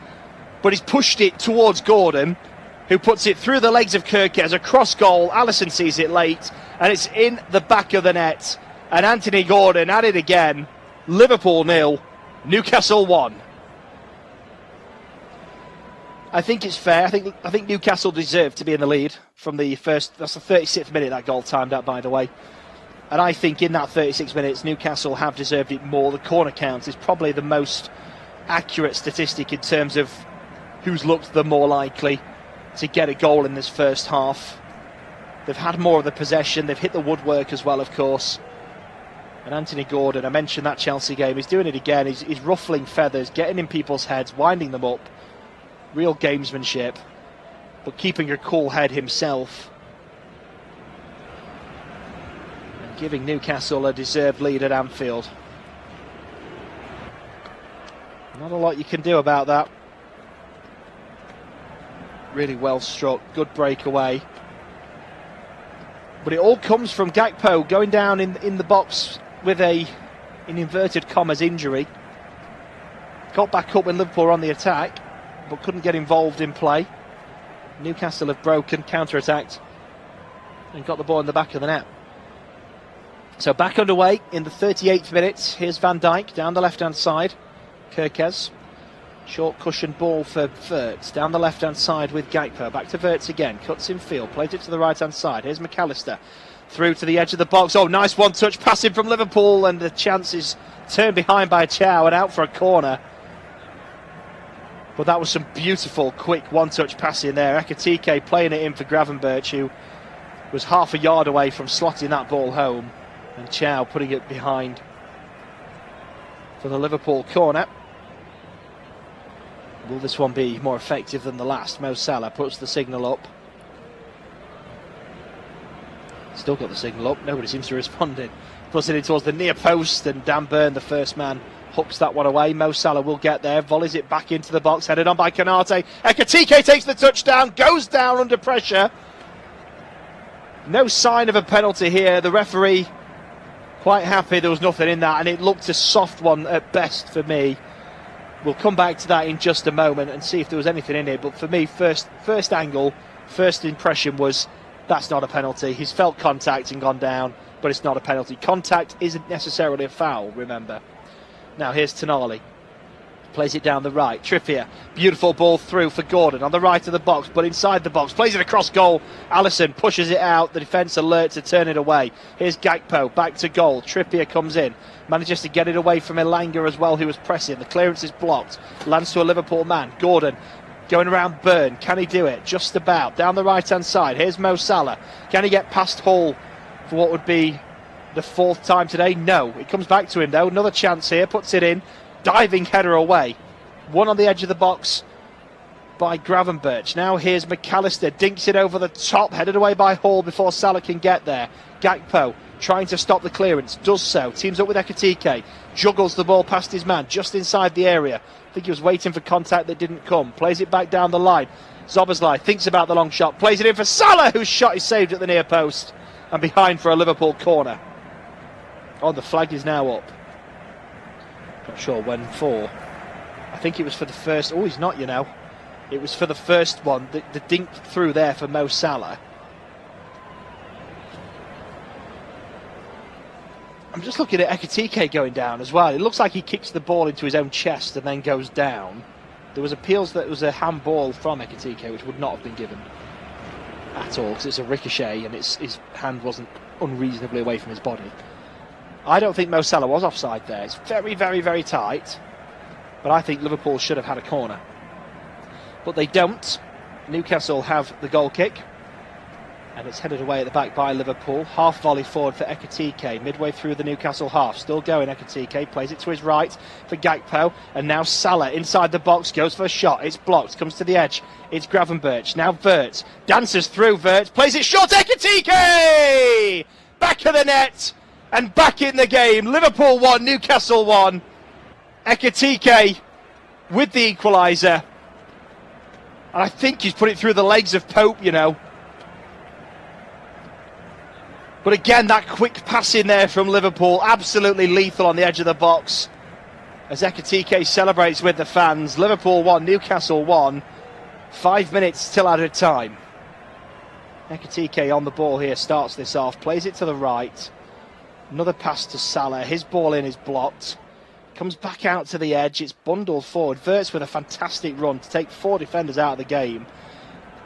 but he's pushed it towards Gordon, who puts it through the legs of Kerkez, across goal. Allison sees it late, and it's in the back of the net. And Anthony Gordon at it again. Liverpool 0, Newcastle 1. I think it's fair. I think Newcastle deserved to be in the lead from the first. That's the 36th minute that goal timed out, by the way. And I think in that 36 minutes, Newcastle have deserved it more. The corner count is probably the most accurate statistic in terms of who's looked the more likely to get a goal in this first half. They've had more of the possession. They've hit the woodwork as well, of course. And Anthony Gordon, I mentioned that Chelsea game, he's doing it again. He's ruffling feathers, getting in people's heads, winding them up. Real gamesmanship, but keeping a cool head himself. And giving Newcastle a deserved lead at Anfield. Not a lot you can do about that. Really well struck, good breakaway. But it all comes from Gakpo going down in the box with an inverted commas injury. Got back up when Liverpool were on the attack, but couldn't get involved in play. Newcastle have broken, counter-attacked, and got the ball in the back of the net. So back underway in the 38th minute. Here's Van Dijk down the left-hand side. Kerkez. Short cushion ball for Wirtz. Down the left-hand side with Gakpo. Back to Wirtz again. Cuts in field. Plays it to the right-hand side. Here's McAllister. Through to the edge of the box. Oh, nice one-touch passing from Liverpool. And the chance is turned behind by Chow and out for a corner. But that was some beautiful, quick one-touch passing there. Ekitike playing it in for Gravenberch, who was half a yard away from slotting that ball home. And Chow putting it behind for the Liverpool corner. Will this one be more effective than the last? Mo Salah puts the signal up. Still got the signal up. Nobody seems to be responding. Puts it in towards the near post, and Dan Burn, the first man, hooks that one away. Mo Salah will get there. Volleys it back into the box. Headed on by Konate. Ekitike takes the touchdown. Goes down under pressure. No sign of a penalty here. The referee quite happy there was nothing in that, and it looked a soft one at best for me. We'll come back to that in just a moment and see if there was anything in it. But for me, first angle, first impression was that's not a penalty. He's felt contact and gone down, but it's not a penalty. Contact isn't necessarily a foul, remember. Now here's Tonali. plays it down the right. Trippier, beautiful ball through for Gordon on the right of the box, but inside the box, plays it across goal. Alisson pushes it out, the defence alert to turn it away. Here's Gakpo, back to goal. Trippier comes in, manages to get it away from Elanga as well, who was pressing. The clearance is blocked, lands to a Liverpool man. Gordon going around Burn, can he do it? Just about, down the right hand side. Here's Mo Salah, can he get past Hall for what would be the fourth time today? No, it comes back to him though. Another chance here, puts it in, diving header away. One on the edge of the box by Gravenberch. Now here's McAllister, dinks it over the top, headed away by Hall before Salah can get there. Gakpo trying to stop the clearance, does so, teams up with Ekitike, juggles the ball past his man just inside the area. I think he was waiting for contact that didn't come, plays it back down the line. Szoboszlai thinks about the long shot, plays it in for Salah, whose shot is saved at the near post and behind for a Liverpool corner. Oh, the flag is now up. Not sure when for. I think it was for the first. Oh, he's not, you know. It was for the first one. The dink through there for Mo Salah. I'm just looking at Ekitike going down as well. It looks like he kicks the ball into his own chest and then goes down. There was appeals that it was a handball from Ekitike, which would not have been given at all, because it's a ricochet and his hand wasn't unreasonably away from his body. I don't think Mo Salah was offside there. It's very, very, very tight. But I think Liverpool should have had a corner. But they don't. Newcastle have the goal kick. And it's headed away at the back by Liverpool. Half volley forward for Ekitike. Midway through the Newcastle half. Still going, Ekitike. Plays it to his right for Gakpo. And now Salah inside the box. Goes for a shot. It's blocked. Comes to the edge. It's Gravenberch. Now Wirtz. Dances through Wirtz. Plays it short. Ekitike! Back of the net. And back in the game. Liverpool 1, Newcastle 1. Ekitike with the equaliser. And I think he's put it through the legs of Pope, you know. But again, that quick pass in there from Liverpool, absolutely lethal on the edge of the box. As Ekitike celebrates with the fans. Liverpool 1, Newcastle 1. 5 minutes till added time. Ekitike on the ball here, starts this off, plays it to the right. Another pass to Salah, his ball in is blocked. Comes back out to the edge, it's bundled forward. Wirtz with a fantastic run to take 4 defenders out of the game.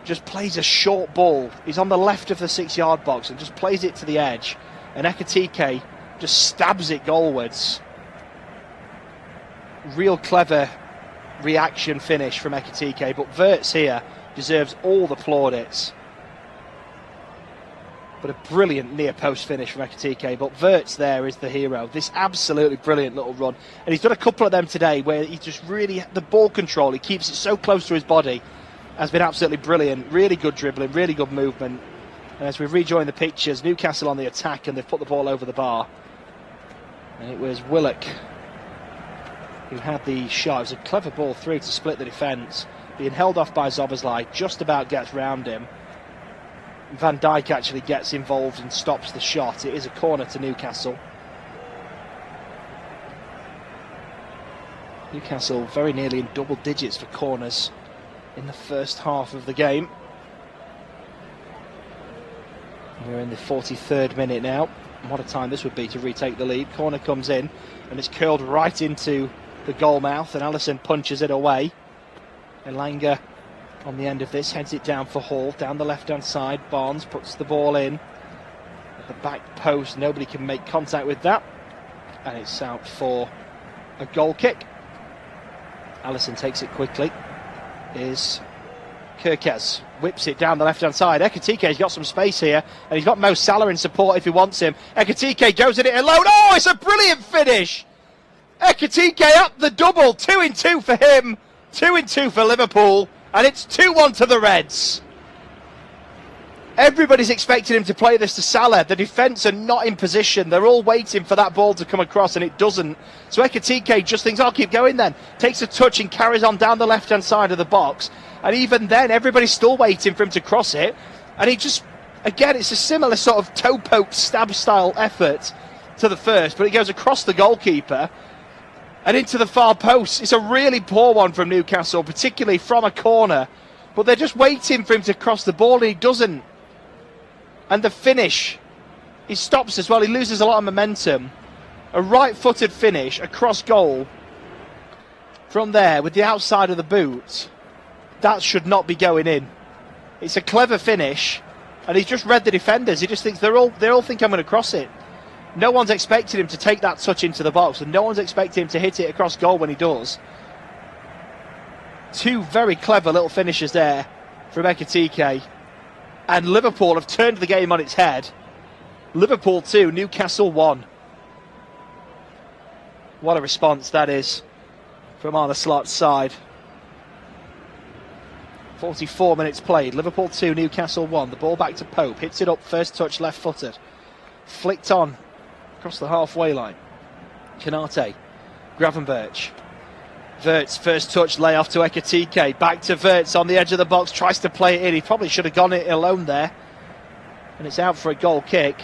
Just plays a short ball. He's on the left of the 6-yard box and just plays it to the edge. And Ekitike just stabs it goalwards. Real clever reaction finish from Ekitike, but Wirtz here deserves all the plaudits. But a brilliant near-post finish from Ekitike. But Wirtz there is the hero. This absolutely brilliant little run. And he's done a couple of them today where he just really, the ball control, he keeps it so close to his body, has been absolutely brilliant. Really good dribbling, really good movement. And as we rejoin the pictures, Newcastle on the attack and they've put the ball over the bar. And it was Willock who had the shot. It was a clever ball through to split the defence. Being held off by Szoboszlai, just about gets round him. Van Dijk actually gets involved and stops the shot. It is a corner to Newcastle. Newcastle very nearly in double digits for corners in the first half of the game. We're in the 43rd minute now. What a time this would be to retake the lead. Corner comes in and it's curled right into the goal mouth and Alisson punches it away. Elanga on the end of this, heads it down for Hall, down the left-hand side. Barnes puts the ball in at the back post. Nobody can make contact with that. And it's out for a goal kick. Alisson takes it quickly. Is Kirkez, whips it down the left-hand side. Ekitike's got some space here, and he's got Mo Salah in support if he wants him. Ekitike goes at it alone. Oh, it's a brilliant finish! Ekitike up the double. 2 in 2 for him. 2 in 2 for Liverpool. And it's 2-1 to the Reds. Everybody's expecting him to play this to Salah. The defence are not in position. They're all waiting for that ball to come across, and it doesn't. So Ekitike just thinks, I'll keep going then. Takes a touch and carries on down the left-hand side of the box. And even then, everybody's still waiting for him to cross it. And he just, again, it's a similar sort of toe poke stab style effort to the first, but it goes across the goalkeeper and into the far post. It's a really poor one from Newcastle, particularly from a corner. But they're just waiting for him to cross the ball, and he doesn't. And the finish, he stops as well. He loses a lot of momentum. A right-footed finish across goal. from there with the outside of the boot, that should not be going in. It's a clever finish, and he's just read the defenders. He just thinks they all think I'm going to cross it. No one's expecting him to take that touch into the box, and no one's expecting him to hit it across goal when he does. Two very clever little finishes there from Ekitike, and Liverpool have turned the game on its head. Liverpool 2, Newcastle 1. What a response that is from Arne Slot's side. 44 minutes played. Liverpool 2, Newcastle 1. The ball back to Pope. Hits it up, first touch, left-footed. Flicked on across the halfway line. Konate. Gravenberch. Wirtz, first touch, lay off to Ekitike. Back to Wirtz on the edge of the box. Tries to play it in. He probably should have gone it alone there. And it's out for a goal kick.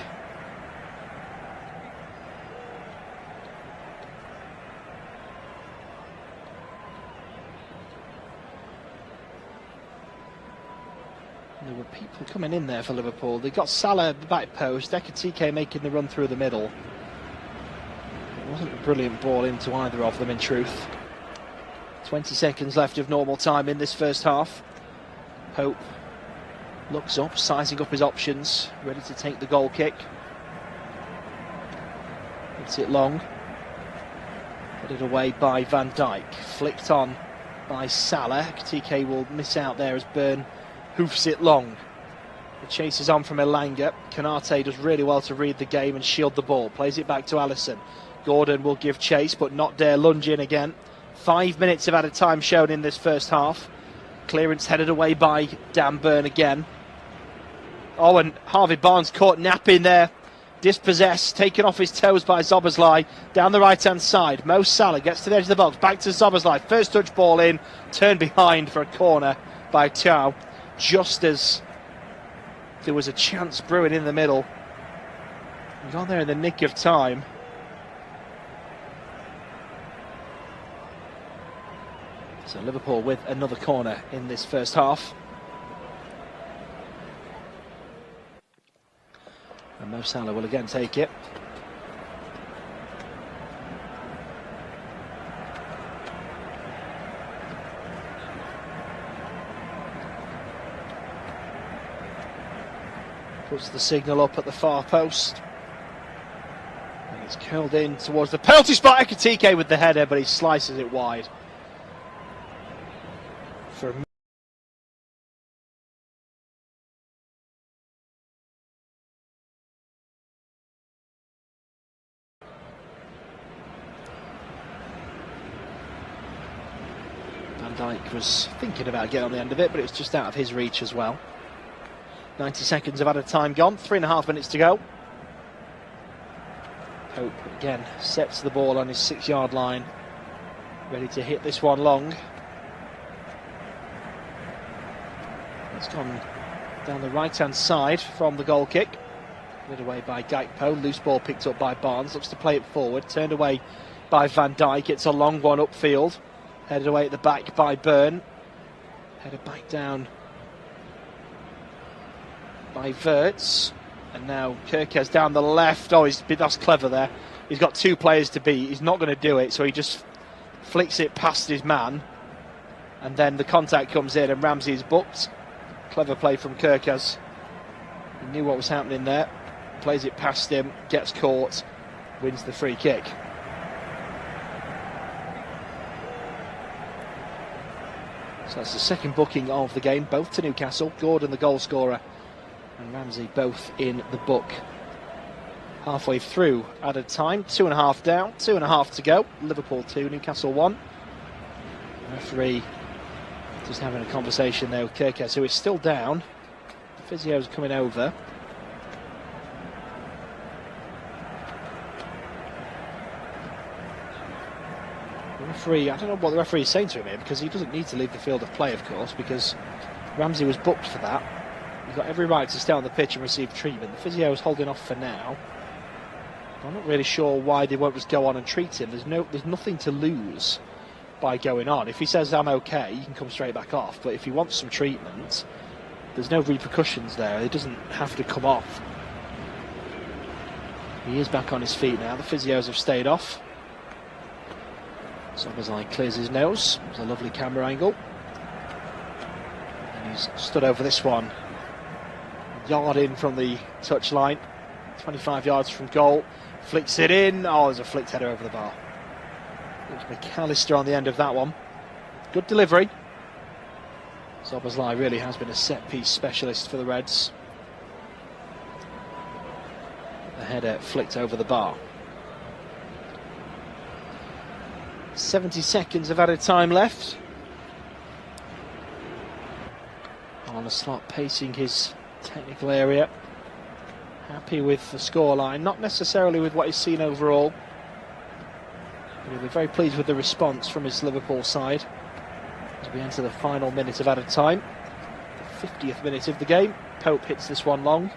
There were people coming in there for Liverpool. They got Salah at the back post, Ekitike making the run through the middle. It wasn't a brilliant ball into either of them, in truth. 20 seconds left of normal time in this first half. Pope looks up, sizing up his options, ready to take the goal kick. Hits it long. Headed away by Van Dijk. Flicked on by Salah. Ekitike will miss out there as Byrne hoofs it long. The chase is on from Elanga. Konate does really well to read the game and shield the ball. Plays it back to Alisson. Gordon will give chase but not dare lunge in again. 5 minutes of added time shown in this first half. Clearance headed away by Dan Byrne again. Oh, and Harvey Barnes caught napping there. Dispossessed, taken off his toes by Szoboszlai. Down the right-hand side. Mo Salah gets to the edge of the box. Back to Szoboszlai. First touch ball in. Turned behind for a corner by Thiaw. Just as there was a chance brewing in the middle. He got there in the nick of time. So Liverpool with another corner in this first half. And Mo Salah will again take it. Puts the signal up at the far post. And it's curled in towards the penalty spot. Ekitike with the header, but he slices it wide. For Van Dijk was thinking about getting on the end of it, but it's just out of his reach as well. 90 seconds of added time gone, 3.5 minutes to go. Pope again sets the ball on his 6-yard line, ready to hit this one long. It's gone down the right-hand side from the goal kick. Led away by Gakpo, loose ball picked up by Barnes, looks to play it forward, turned away by Van Dijk. It's a long one upfield, headed away at the back by Byrne. Headed back down by Wirtz, and now Kerkez down the left. Oh, that's clever there. He's got two players to beat. He's not going to do it, so he just flicks it past his man, and then the contact comes in and Ramsey is booked. Clever play from Kerkez. He knew what was happening there. Plays it past him, gets caught, wins the free kick. So that's the second booking of the game, both to Newcastle. Gordon the goal scorer and Ramsey both in the book. Halfway through added time, 2.5 down, 2.5 to go. Liverpool 2, Newcastle 1. Referee just having a conversation there with Kerkez, who is still down. The physio's coming over. The referee, I don't know what the referee is saying to him here, because he doesn't need to leave the field of play, of course, because Ramsey was booked for that. He's got every right to stay on the pitch and receive treatment. The physio is holding off for now. I'm not really sure why they won't just go on and treat him. There's nothing to lose by going on. If he says I'm okay, you can come straight back off. But if he wants some treatment, there's no repercussions there. He doesn't have to come off. He is back on his feet now. The physios have stayed off. Szoboszlai clears his nose. It's a lovely camera angle. And he's stood over this one. A yard in from the touchline. 25 yards from goal. Flicks it in. Oh, there's a flicked header over the bar. It was McAllister on the end of that one. Good delivery. Szoboszlai really has been a set-piece specialist for the Reds. The header flicked over the bar. 70 seconds of added time left. On the slot, pacing his technical area. Happy with the scoreline, not necessarily with what he's seen overall. But he'll be very pleased with the response from his Liverpool side as we enter the final minute of added time. The 50th minute of the game. Pope hits this one long.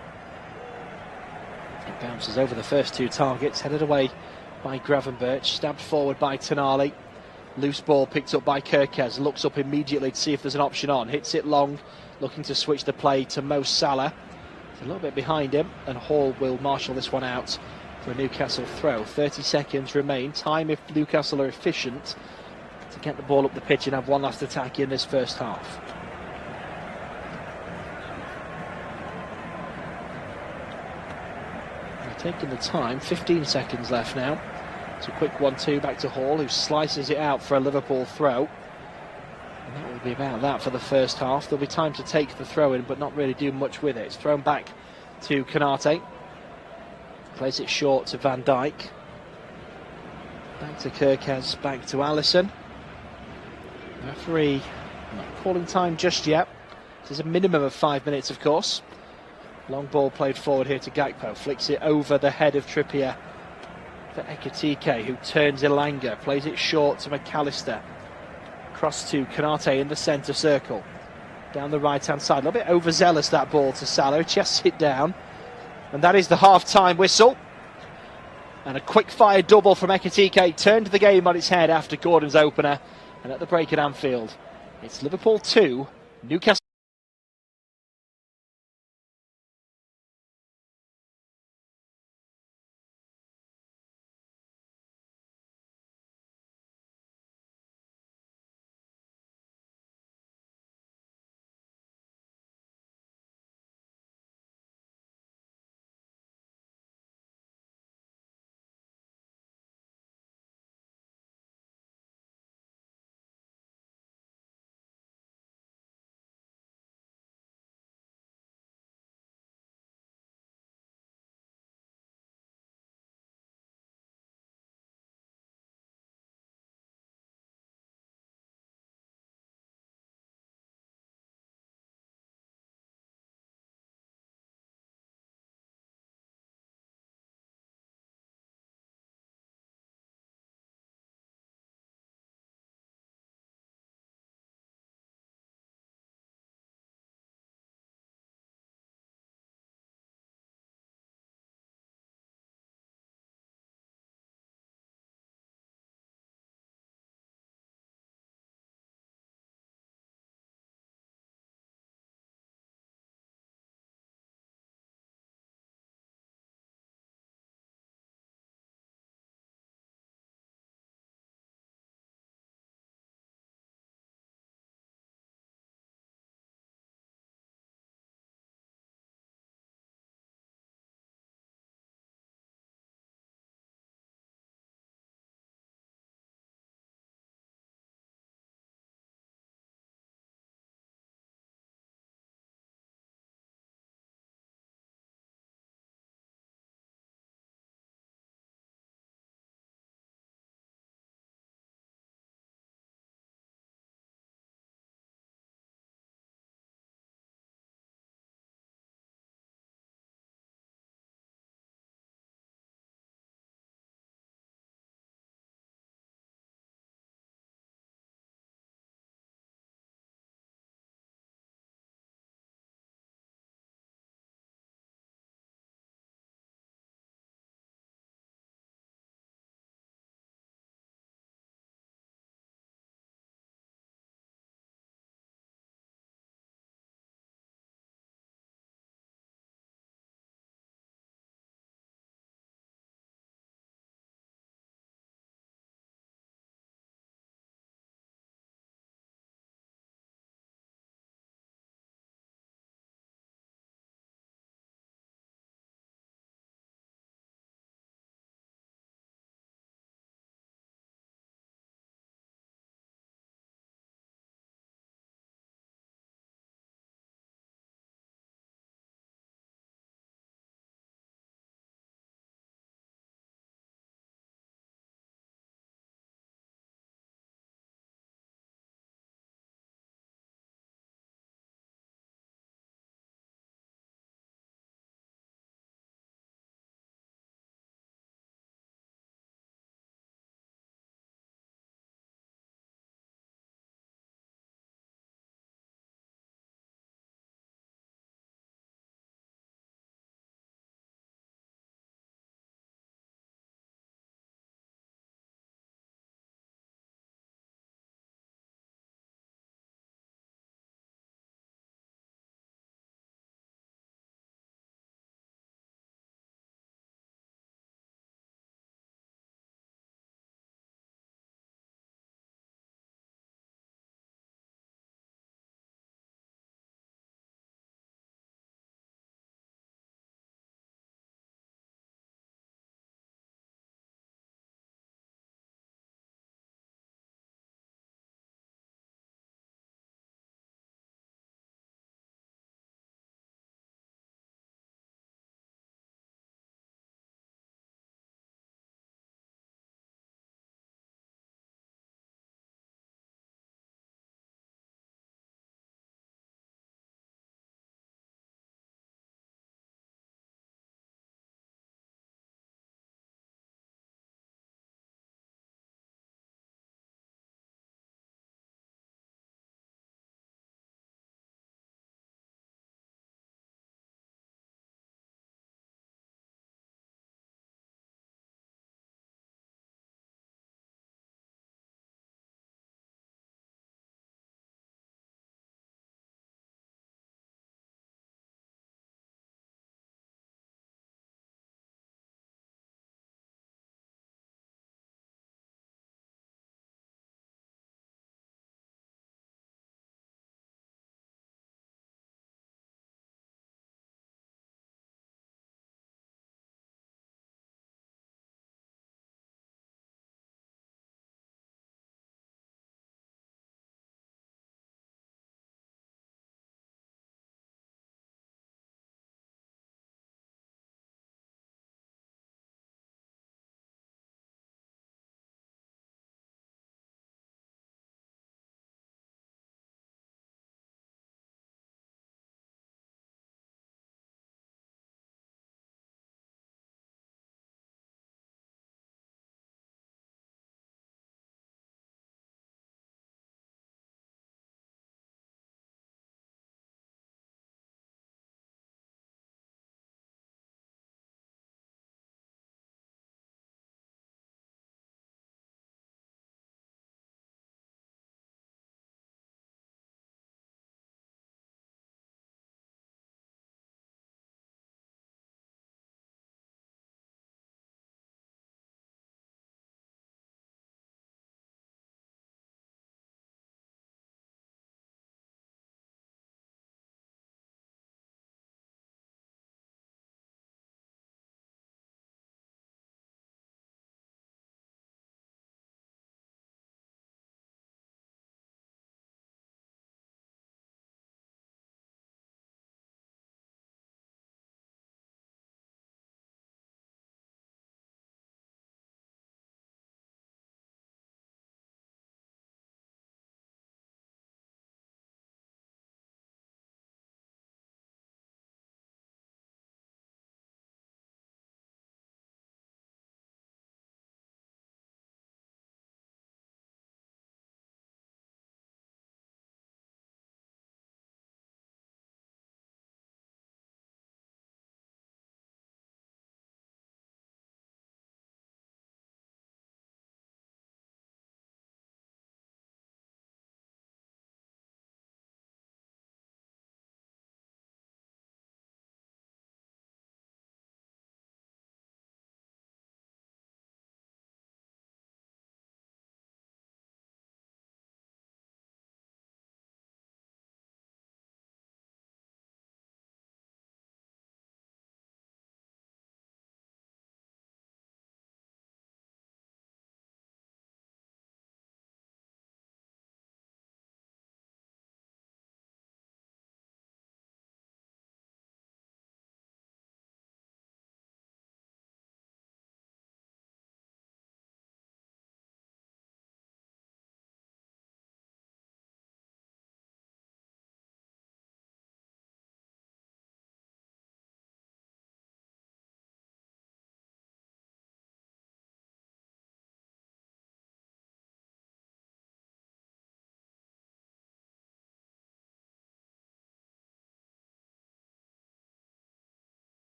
It bounces over the first two targets, headed away by Gravenberch, stabbed forward by Tonali. Loose ball picked up by Kerkez, looks up immediately to see if there's an option on, hits it long, looking to switch the play to Mo Salah. It's a little bit behind him, and Hall will marshal this one out for a Newcastle throw. 30 seconds remain, time if Newcastle are efficient to get the ball up the pitch and have one last attack in this first half. Taking the time, 15 seconds left now. It's a quick 1-2 back to Hall, who slices it out for a Liverpool throw. And that will be about that for the first half. There'll be time to take the throw in, but not really do much with it. It's thrown back to Konate. Plays it short to Van Dijk. Back to Kerkez, back to Alisson. Referee not calling time just yet. This is a minimum of 5 minutes, of course. Long ball played forward here to Gakpo, flicks it over the head of Trippier for Ekitike, who turns Elanga, plays it short to McAllister. Cross to Konate in the centre circle. Down the right-hand side, a little bit overzealous that ball to Salah, chests it down. And that is the half-time whistle. And a quick-fire double from Ekitike turned the game on its head after Gordon's opener. And at the break at Anfield, it's Liverpool 2, Newcastle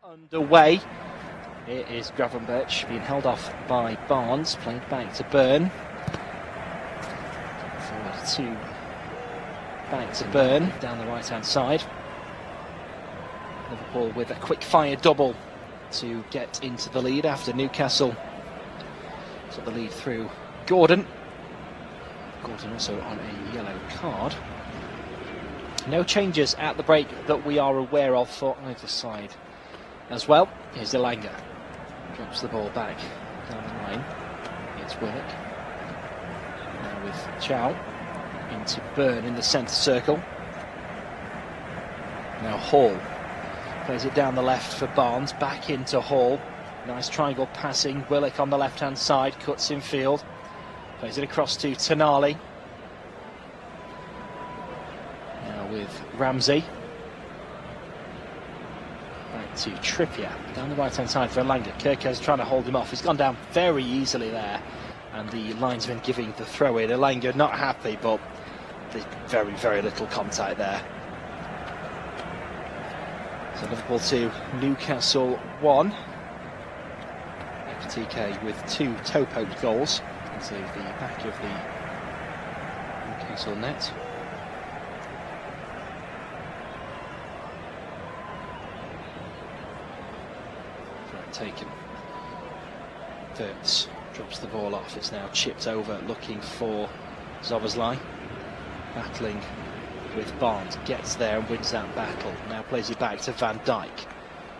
Underway. Here is Gravenberch being held off by Barnes, played back to Byrne. Forward to back to Byrne, down the right hand side. Liverpool with a quick fire double to get into the lead after Newcastle took the lead through Gordon. Gordon also on a yellow card. No changes at the break that we are aware of for either side as well. Here's Elanga, drops the ball back down the line. It's Willock, now with Chow, into Byrne in the centre circle. Now Hall plays it down the left for Barnes, back into Hall. Nice triangle passing, Willock on the left hand side, cuts in field, plays it across to Tonali. Now with Ramsey. Back to Trippier, down the right hand side for Elanga. Kirkez trying to hold him off. He's gone down very easily there, and the linesman giving the throw in. Elanga not happy, but there's very, very little contact there. So Liverpool 2, Newcastle 1. TK with 2 toe-poked goals into the back of the Newcastle net. Taken. Wirtz drops the ball off. It's now chipped over, looking for Szoboszlai. Battling with Barnes, gets there and wins that battle. Now plays it back to Van Dijk.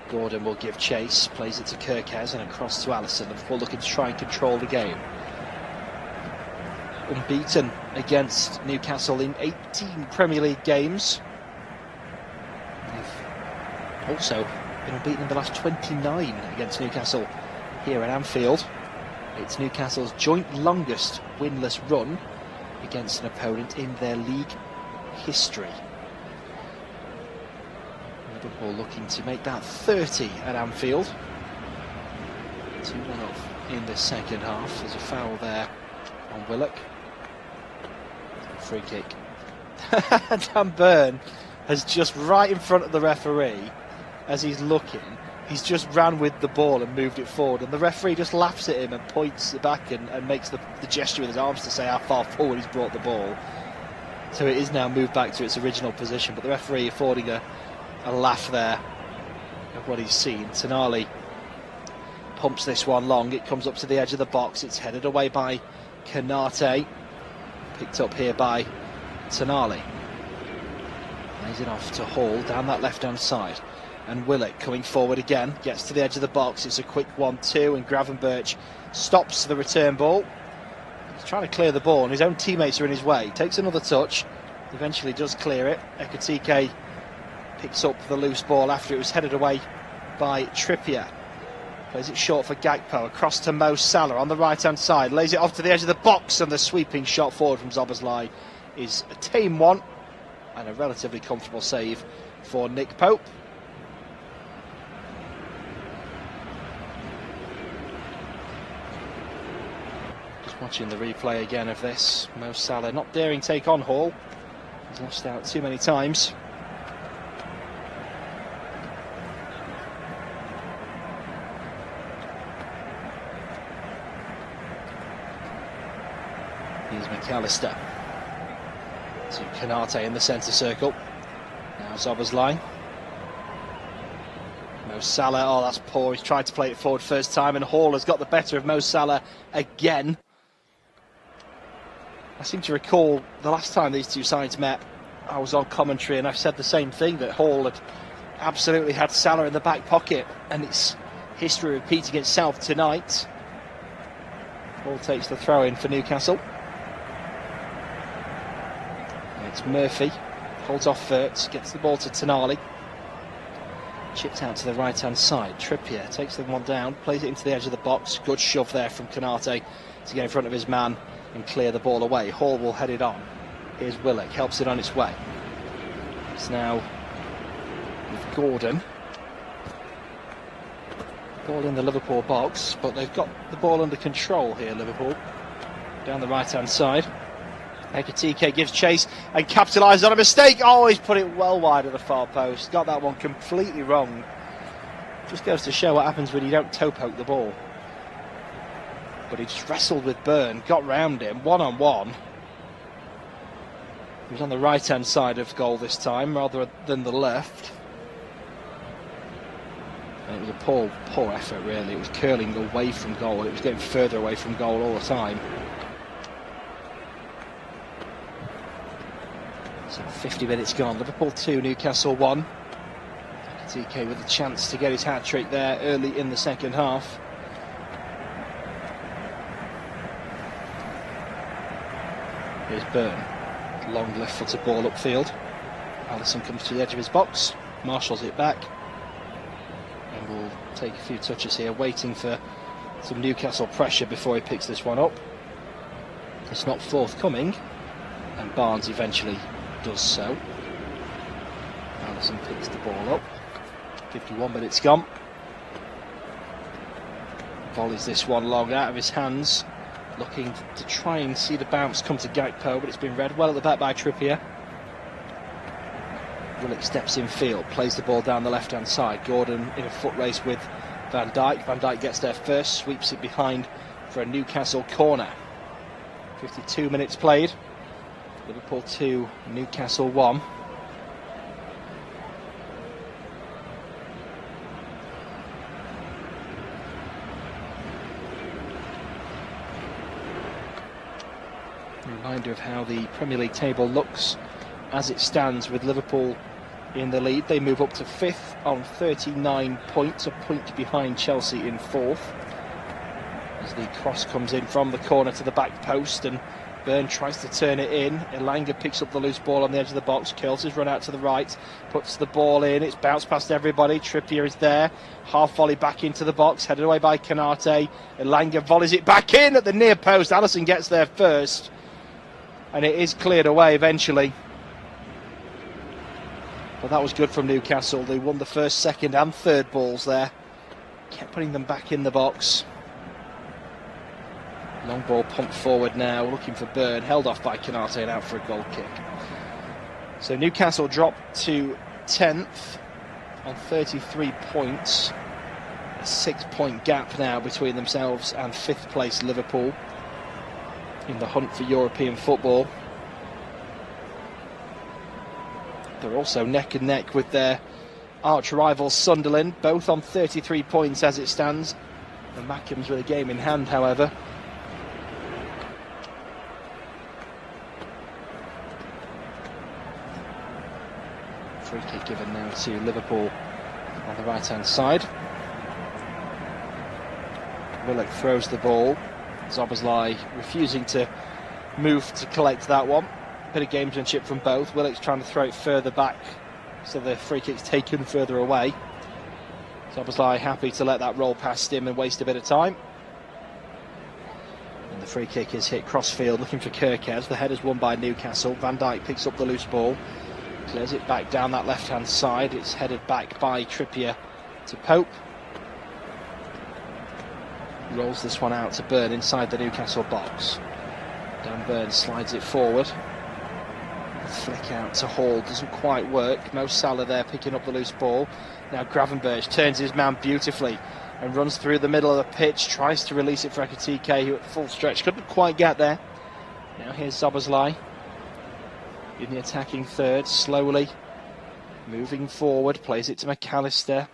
Gordon will give chase, plays it to Kirkez and across to Alisson. Liverpool looking to try and control the game. Unbeaten against Newcastle in 18 Premier League games. They've also been unbeaten in the last 29 against Newcastle here at Anfield. It's Newcastle's joint longest winless run against an opponent in their league history. Liverpool looking to make that 30 at Anfield. 2-1 off in the second half. There's a foul there on Willock. Free kick. Dan Byrne has just right in front of the referee. As he's looking, he's just ran with the ball and moved it forward, and the referee just laughs at him and points it back and makes the gesture with his arms to say how far forward he's brought the ball. So it is now moved back to its original position, but the referee affording a laugh there of what he's seen. Tonali pumps this one long, it comes up to the edge of the box, it's headed away by Konate, picked up here by Tonali. Lays it off to Hall down that left hand side. And Willock coming forward again, gets to the edge of the box, it's a quick 1-2 and Gravenberch stops the return ball. He's trying to clear the ball and his own teammates are in his way. Takes another touch, eventually does clear it. Ekitike picks up the loose ball after it was headed away by Trippier. Plays it short for Gakpo, across to Mo Salah on the right hand side, lays it off to the edge of the box and the sweeping shot forward from Szoboszlai is a tame one and a relatively comfortable save for Nick Pope. Watching the replay again of this, Mo Salah not daring take on Hall. He's lost out too many times. Here's McAllister to Konate in the centre circle. Now Szoboszlai. Mo Salah, oh that's poor, he's tried to play it forward first time and Hall has got the better of Mo Salah again. I seem to recall the last time these two sides met, I was on commentary and I've said the same thing, that Hall had absolutely had Salah in the back pocket, and it's history repeating itself tonight. Hall takes the throw in for Newcastle. And it's Murphy, holds off Wirtz, gets the ball to Tonali. Chipped out to the right hand side, Trippier takes the one down, plays it into the edge of the box, good shove there from Konate to get in front of his man and clear the ball away. Hall will head it on. Here's Willock, helps it on its way. It's now with Gordon. Ball in the Liverpool box, but they've got the ball under control here, Liverpool. Down the right hand side. Ekitike gives chase and capitalises on a mistake. Oh, he's put it well wide of the far post. Got that one completely wrong. Just goes to show what happens when you don't toe poke the ball. But he just wrestled with Byrne, got round him, one-on-one. He was on the right-hand side of goal this time, rather than the left. And it was a poor effort, really. It was curling away from goal. It was getting further away from goal all the time. So 50 minutes gone. Liverpool 2, Newcastle 1. TK with a chance to get his hat-trick there early in the second half. Here's Byrne. Long left-footed ball upfield. Alisson comes to the edge of his box, marshals it back, and will take a few touches here, waiting for some Newcastle pressure before he picks this one up. It's not forthcoming, and Barnes eventually does so. Alisson picks the ball up. 51 minutes gone. Volleys this one long out of his hands, looking to try and see the bounce come to Gakpo, but it's been read well at the back by Trippier. Willock steps in field, plays the ball down the left-hand side. Gordon in a foot race with Van Dijk. Van Dijk gets there first, sweeps it behind for a Newcastle corner. 52 minutes played. Liverpool 2, Newcastle 1. Reminder of how the Premier League table looks as it stands, with Liverpool in the lead. They move up to 5th on 39 points, a point behind Chelsea in 4th. As the cross comes in from the corner to the back post, and Byrne tries to turn it in. Elanga picks up the loose ball on the edge of the box. Curls his run out to the right, puts the ball in. It's bounced past everybody. Trippier is there. Half volley back into the box, headed away by Canate. Elanga volleys it back in at the near post. Alisson gets there first, and it is cleared away eventually. But that was good from Newcastle. They won the first, second and third balls there. Kept putting them back in the box. Long ball pumped forward now, looking for Byrne, held off by Canate and out for a goal kick. So Newcastle dropped to 10th on 33 points. A 6-point gap now between themselves and 5th place Liverpool in the hunt for European football. They're also neck and neck with their arch rivals Sunderland, both on 33 points as it stands. The Mackems with a game in hand, however. Free kick given now to Liverpool on the right-hand side. Willock throws the ball. Szoboszlai refusing to move to collect that one. Bit of gamesmanship from both. Willock's trying to throw it further back, so the free kick's taken further away. Szoboszlai happy to let that roll past him and waste a bit of time. And the free kick is hit crossfield, looking for Kerkez. The header's won by Newcastle. Van Dijk picks up the loose ball, clears it back down that left-hand side. It's headed back by Trippier to Pope. Rolls this one out to Byrne inside the Newcastle box. Dan Byrne slides it forward. Flick out to Hall, doesn't quite work. Mo Salah there picking up the loose ball. Now Gravenberch turns his man beautifully and runs through the middle of the pitch, tries to release it for Ekitike, who at full stretch couldn't quite get there. Now here's Szoboszlai in the attacking third, slowly moving forward, plays it to McAllister.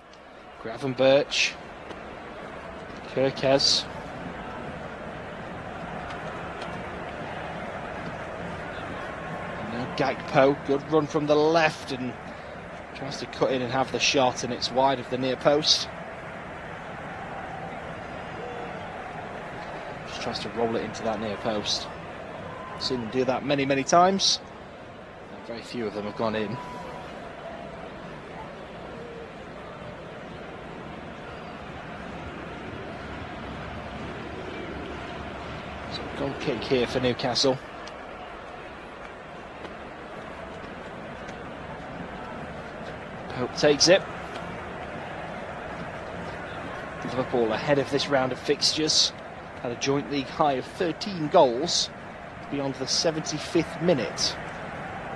Gravenberch, Kerkez. Gakpo, good run from the left, and tries to cut in and have the shot, and it's wide of the near post. Just tries to roll it into that near post. Seen them do that many, many times, and very few of them have gone in. So goal kick here for Newcastle. Pope takes it. Liverpool ahead of this round of fixtures. Had a joint league high of 13 goals beyond the 75th minute,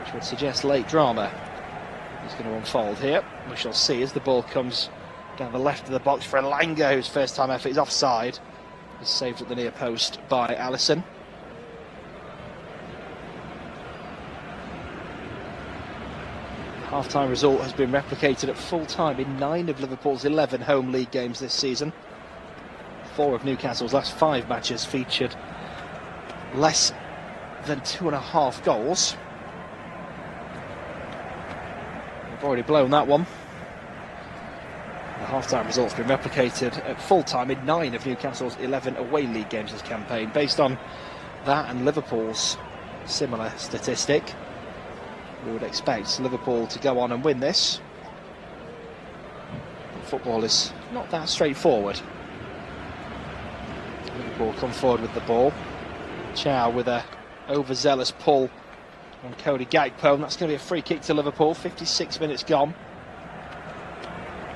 which would suggest late drama is going to unfold here. We shall see as the ball comes Down the left of the box for Elanga, whose first time effort is offside. Is saved at the near post by Alisson. Half-time result has been replicated at full time in 9 of Liverpool's 11 home league games this season. 4 of Newcastle's last 5 matches featured less than 2.5 goals. We've already blown that one. The half-time result's been replicated at full time in 9 of Newcastle's 11 away league games this campaign. Based on that and Liverpool's similar statistic, we would expect Liverpool to go on and win this. But football is not that straightforward. Liverpool come forward with the ball. Chow with a overzealous pull on Cody Gakpo, and that's going to be a free kick to Liverpool. 56 minutes gone.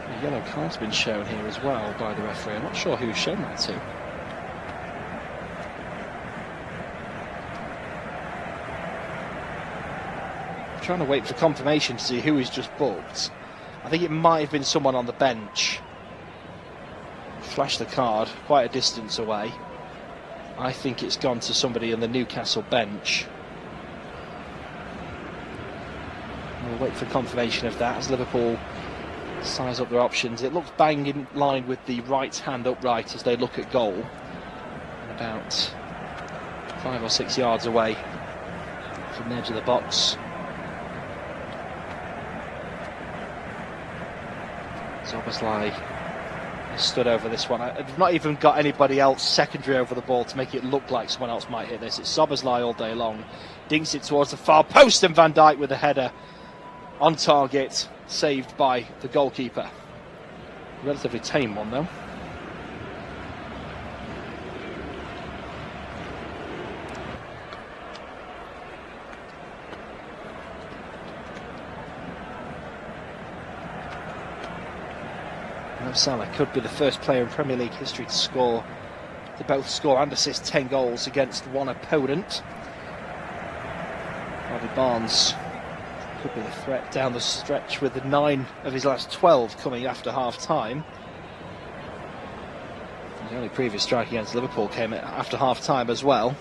A yellow card's been shown here as well by the referee. I'm not sure who's shown that to. I'm trying to wait for confirmation to see who is just booked. I think it might have been someone on the bench. Flashed the card quite a distance away. I think it's gone to somebody on the Newcastle bench. We'll wait for confirmation of that as Liverpool size up their options. It looks bang in line with the right hand upright as they look at goal. And about 5 or 6 yards away from the edge of the box. Szoboszlai stood over this one. I've not even got anybody else secondary over the ball to make it look like someone else might hit this. It's Szoboszlai all day long. Dinks it towards the far post, and Van Dijk with a header on target, saved by the goalkeeper. Relatively tame one though. Salah could be the first player in Premier League history to both score and assist 10 goals against one opponent. Harvey Barnes could be the threat down the stretch with the 9 of his last 12 coming after half-time. The only previous strike against Liverpool came after half-time as well.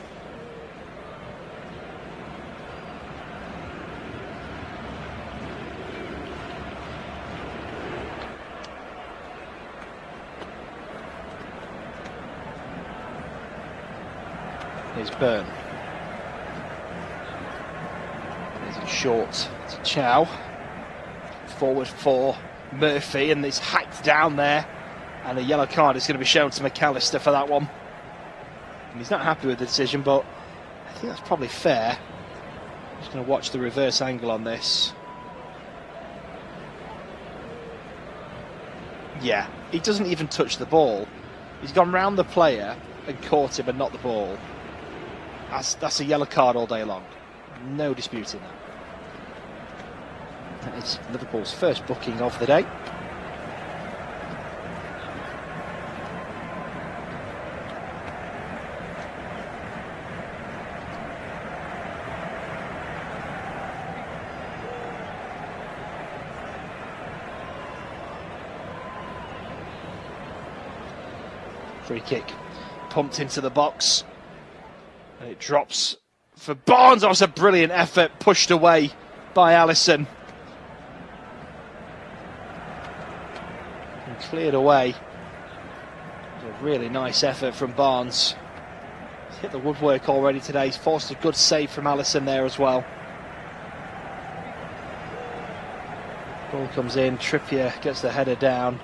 Here's Byrne. There's a short to Chow. Forward for Murphy, and it's hacked down there. And a yellow card is going to be shown to McAllister for that one. And he's not happy with the decision, but I think that's probably fair. Just going to watch the reverse angle on this. Yeah, he doesn't even touch the ball. He's gone round the player and caught him and not the ball. That's a yellow card all day long. No disputing that. That is Liverpool's first booking of the day. Free kick pumped into the box. And it drops for Barnes. That was a brilliant effort, pushed away by Alisson. And cleared away. It was a really nice effort from Barnes. He's hit the woodwork already today. He's forced a good save from Alisson there as well. Ball comes in, Trippier gets the header down.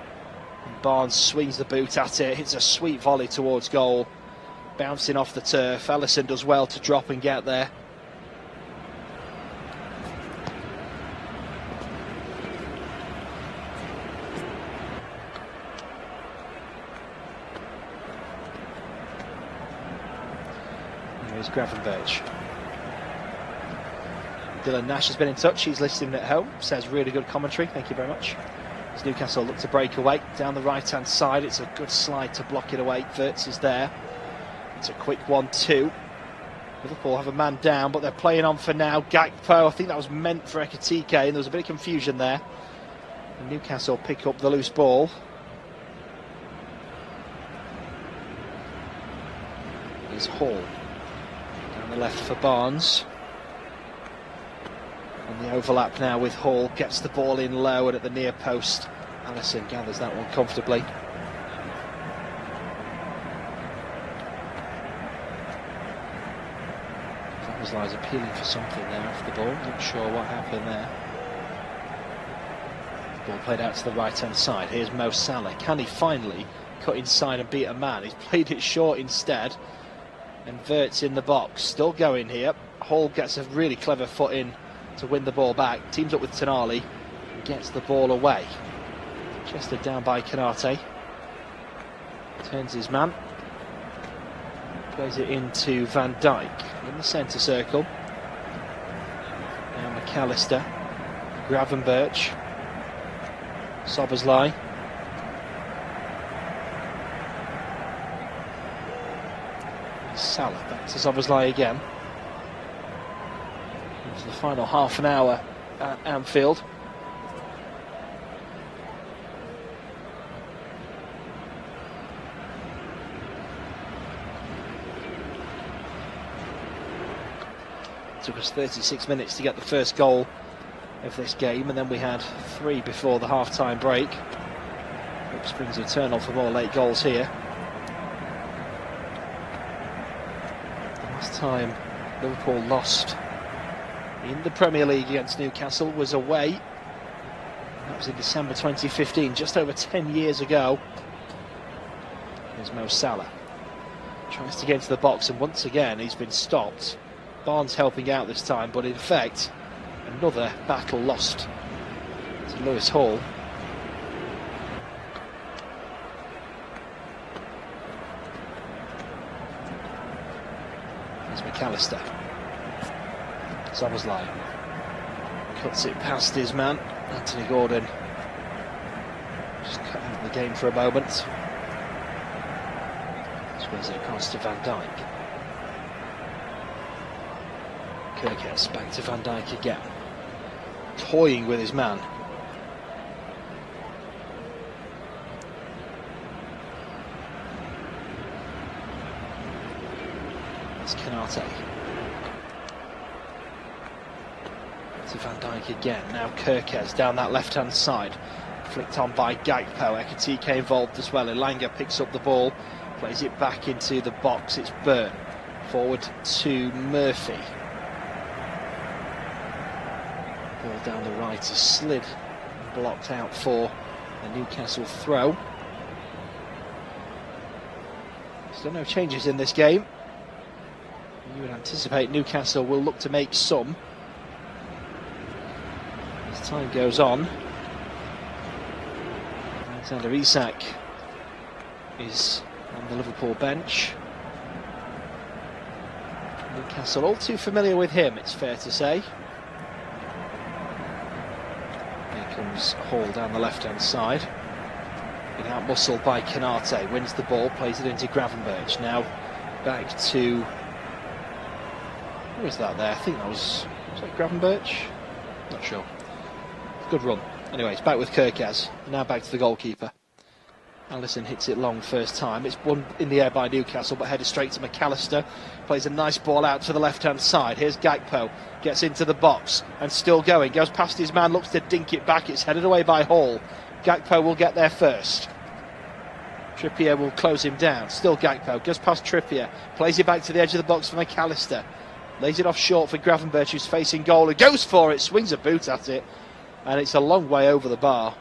And Barnes swings the boot at it, hits a sweet volley towards goal. Bouncing off the turf. Alisson does well to drop and get there. Here's Gravenberch. Dylan Nash has been in touch. He's listening at home. Says really good commentary. Thank you very much. As Newcastle look to break away down the right-hand side. It's a good slide to block it away. Wirtz is there. It's a quick 1-2. Liverpool have a man down, but they're playing on for now. Gakpo, I think that was meant for Ekitike, and there was a bit of confusion there. And Newcastle pick up the loose ball. There's Hall. Down the left for Barnes. And the overlap now with Hall. Gets the ball in low and at the near post. Allison gathers that one comfortably. Lies appealing for something there off the ball. Not sure what happened there. The ball played out to the right-hand side. Here's Mo Salah. Can he finally cut inside and beat a man? He's played it short instead. And Vert's in the box. Still going here. Hall gets a really clever foot in to win the ball back. Teams up with Tonali and gets the ball away. Chested down by Canate. Turns his man. Plays it into Van Dijk in the centre circle. Now McAllister, Gravenberch, Szoboszlai. Salah back to Szoboszlai again. Into the final half an hour at Anfield. Took us 36 minutes to get the first goal of this game, and then we had 3 before the half-time break. Hope springs eternal for more late goals here. The last time Liverpool lost in the Premier League against Newcastle was away. That was in December 2015, just over 10 years ago. Here's Mo Salah. Tries to get into the box, and once again he's been stopped. Barnes helping out this time, but in fact another battle lost to Lewis Hall. There's McAllister. Szoboszlai cuts it past his man, Anthony Gordon. Just cut out of the game for a moment. Squares it across to Van Dijk. Kirkes back to Van Dijk again, toying with his man. It's Canate. To Van Dijk again, now Kirkes down that left-hand side. Flicked on by Gakpo, Ekitike involved as well. Elanga picks up the ball, plays it back into the box. It's Burn, forward to Murphy. Ball down the right is slid and blocked out for a Newcastle throw. Still no changes in this game. You would anticipate Newcastle will look to make some as time goes on. Alexander Isak is on the Liverpool bench. Newcastle all too familiar with him, it's fair to say. Comes Hall down the left-hand side. Being out-muscled by Canate, wins the ball, plays it into Gravenberch. Now back to... who is that there? I think that was that Gravenberch? Not sure. Good run. Anyway, it's back with Kirkes. Now back to the goalkeeper. Allison hits it long first time. It's won in the air by Newcastle, but headed straight to McAllister. Plays a nice ball out to the left-hand side. Here's Gakpo. Gets into the box and still going. Goes past his man, looks to dink it back. It's headed away by Hall. Gakpo will get there first. Trippier will close him down. Still Gakpo. Goes past Trippier. Plays it back to the edge of the box for McAllister. Lays it off short for Gravenberch, who's facing goal. He goes for it. Swings a boot at it. And it's a long way over the bar.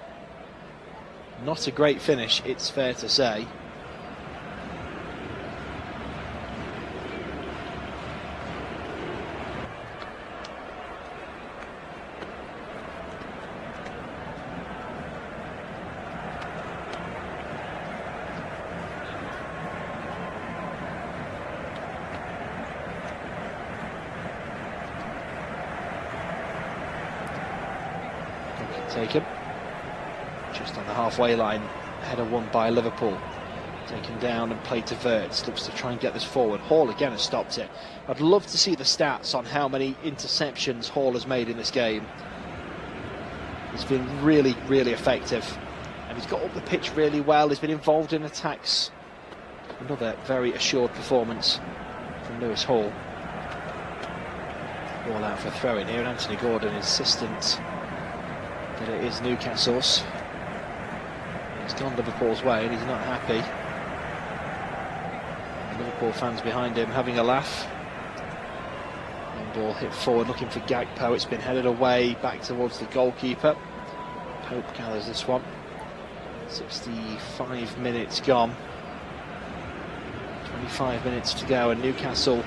Not a great finish, it's fair to say. Taken. Just on the halfway line, header won by Liverpool. Taken down and played to Verts. Looks to try and get this forward. Hall again has stopped it. I'd love to see the stats on how many interceptions Hall has made in this game. He's been really, really effective. And he's got up the pitch really well. He's been involved in attacks. Another very assured performance from Lewis Hall. Ball out for a throw in here, and Anthony Gordon insistent that it is Newcastle's. It's gone Liverpool's way and he's not happy. The Liverpool fans behind him having a laugh. Long ball hit forward looking for Gakpo. It's been headed away back towards the goalkeeper. Pope gathers this one. 65 minutes gone. 25 minutes to go, and Newcastle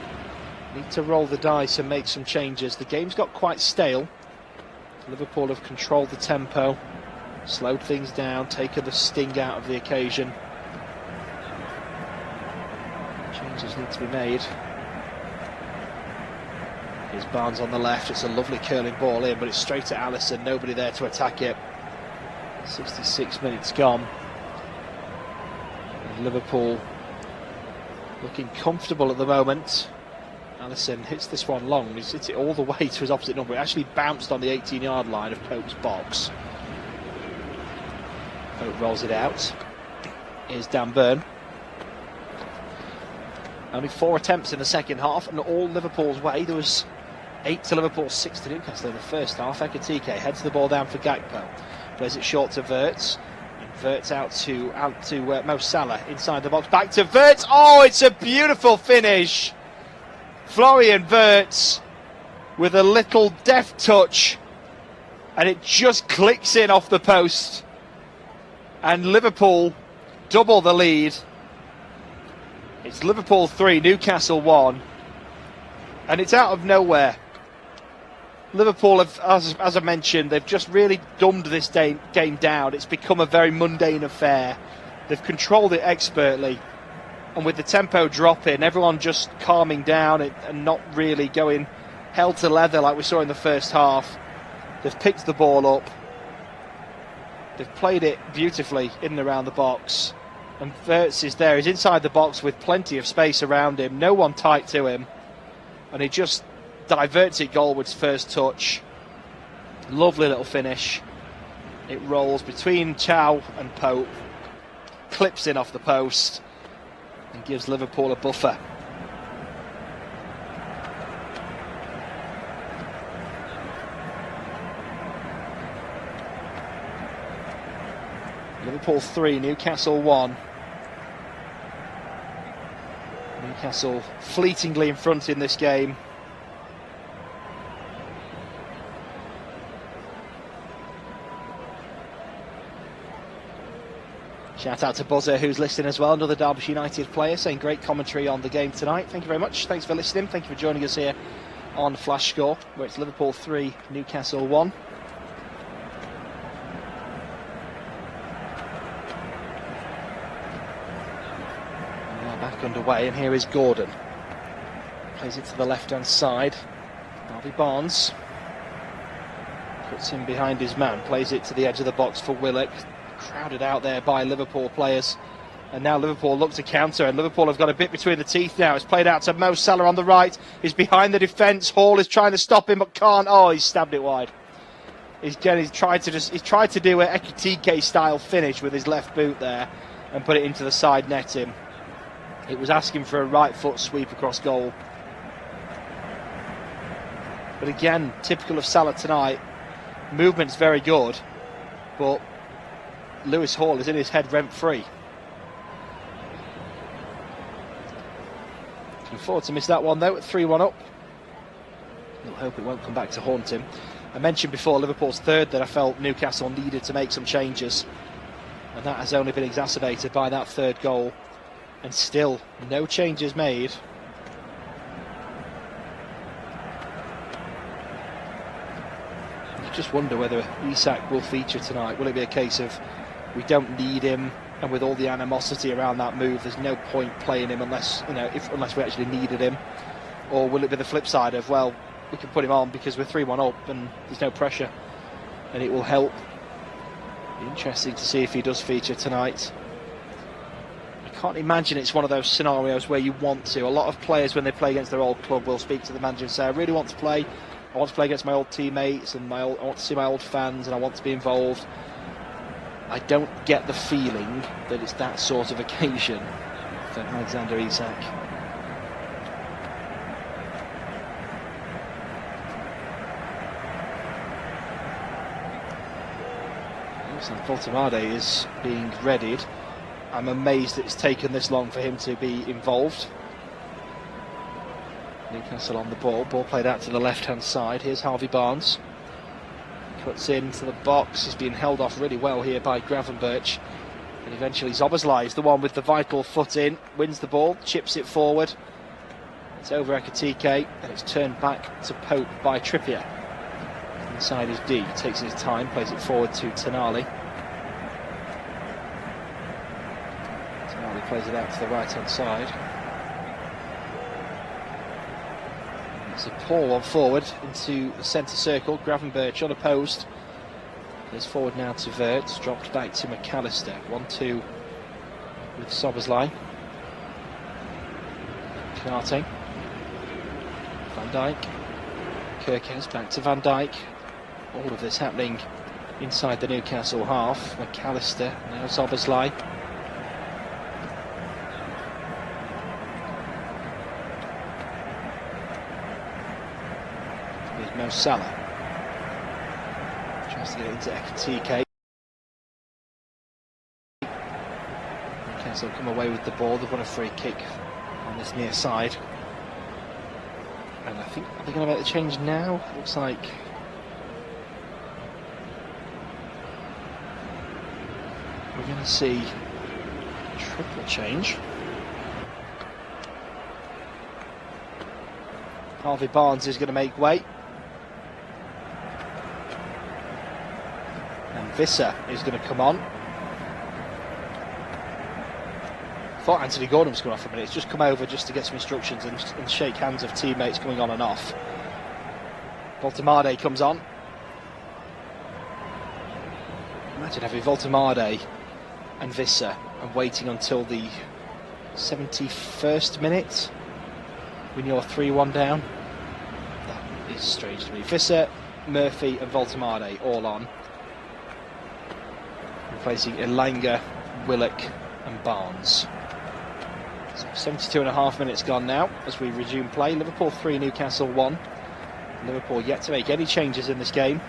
need to roll the dice and make some changes. The game's got quite stale. Liverpool have controlled the tempo, slowed things down, taken the sting out of the occasion. Changes need to be made. Here's Barnes on the left. It's a lovely curling ball in, but it's straight at Alisson. Nobody there to attack it. 66 minutes gone. And Liverpool looking comfortable at the moment. Alisson hits this one long. He's hit it all the way to his opposite number. It actually bounced on the 18-yard line of Pope's box. Pope rolls it out. Here's Dan Burn. Only 4 attempts in the second half, and all Liverpool's way. There was 8 to Liverpool, 6 to Newcastle in the first half. Ekitike heads the ball down for Gakpo. Plays it short to Wirtz. Wirtz out to Mo Salah inside the box. Back to Wirtz. Oh, it's a beautiful finish. Florian Wirtz with a little deft touch, and it just clicks in off the post. And Liverpool double the lead. It's Liverpool 3, Newcastle 1. And it's out of nowhere. Liverpool have, as I mentioned, they've just really dumbed this game down. It's become a very mundane affair. They've controlled it expertly. And with the tempo dropping, everyone just calming down and not really going hell to leather like we saw in the first half. They've picked the ball up. They've played it beautifully in and around the box. And Wirtz is there. He's inside the box with plenty of space around him. No one tight to him. And he just diverts it goalwards first touch. Lovely little finish. It rolls between Chow and Pope. Clips in off the post. And gives Liverpool a buffer. Liverpool 3, Newcastle 1. Newcastle fleetingly in front in this game. Shout out to Buzzer, who's listening as well, another Derbyshire United player, saying great commentary on the game tonight. Thank you very much. Thanks for listening. Thank you for joining us here on Flash Score, where it's Liverpool 3, Newcastle 1. Back underway, and here is Gordon. Plays it to the left-hand side. Harvey Barnes puts him behind his man. Plays it to the edge of the box for Willock. Crowded out there by Liverpool players. And now Liverpool look to counter, and Liverpool have got a bit between the teeth now. It's played out to Mo Salah on the right. He's behind the defence. Hall is trying to stop him, but can't. Oh, he's stabbed it wide. He's tried to do an Ekitike style finish with his left boot there and put it into the side netting. It was asking for a right foot sweep across goal. But again, typical of Salah tonight, movement's very good, but Lewis Hall is in his head rent-free. Can afford to miss that one though, at 3-1 up. He'll hope it won't come back to haunt him. I mentioned before Liverpool's third that I felt Newcastle needed to make some changes, and that has only been exacerbated by that third goal. And still, no changes made. You just wonder whether Isak will feature tonight. Will it be a case of we don't need him, and with all the animosity around that move, there's no point playing him unless we actually needed him? Or will it be the flip side of, well, we can put him on because we're 3-1 up and there's no pressure, and it will help? Be interesting to see if he does feature tonight. I can't imagine it's one of those scenarios where you want to. A lot of players, when they play against their old club, will speak to the manager and say, I really want to play. I want to play against my old teammates, and I want to see my old fans, and I want to be involved. I don't get the feeling that it's that sort of occasion for Alexander Isak. Looks like Voltemade is being readied. I'm amazed it's taken this long for him to be involved. Newcastle on the ball played out to the left-hand side. Here's Harvey Barnes. Cuts into the box. He's being held off really well here by Gravenberch. And eventually Szoboszlai is the one with the vital foot in. Wins the ball, chips it forward. It's over Ekitike, and it's turned back to Pope by Trippier. Inside is D. Takes his time, plays it forward to Tonali. Tonali plays it out to the right-hand side. It's a poor one forward into the centre circle. Gravenberch unopposed. There's forward now to Wirtz, dropped back to McAllister. 1-2 with Szoboszlai. Kanate. Van Dijk. Kerkez back to Van Dijk. All of this happening inside the Newcastle half. McAllister, now Szoboszlai. Here's Mo Salah. Tries to get it into Ekitike. Newcastle come away with the ball. They've won a free kick on this near side. And I think, are they going to make the change now? Looks like we're going to see a triple change. Harvey Barnes is going to make way. And Visser is going to come on. Thought Anthony Gordon was coming off for a minute. He's just come over just to get some instructions and shake hands of teammates coming on and off. Voltemade comes on. Imagine having Voltemade and Visser and waiting until the 71st minute when you're 3-1 down. That is strange to me. Visser, Murphy and Voltemade all on. Replacing Elanga, Willock and Barnes. So 72.5 minutes gone now as we resume play. Liverpool 3, Newcastle 1. Liverpool yet to make any changes in this game.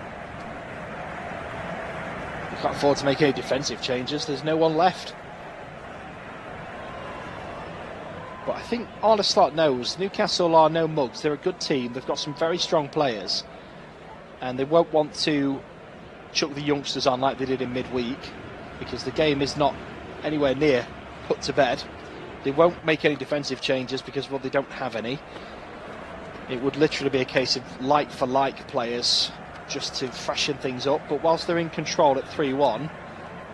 We can't afford to make any defensive changes. There's no one left. But I think Arne Slot knows Newcastle are no mugs. They're a good team. They've got some very strong players. And they won't want to chuck the youngsters on like they did in midweek, because the game is not anywhere near put to bed. They won't make any defensive changes because, well, they don't have any. It would literally be a case of like-for-like players just to freshen things up. But whilst they're in control at 3-1,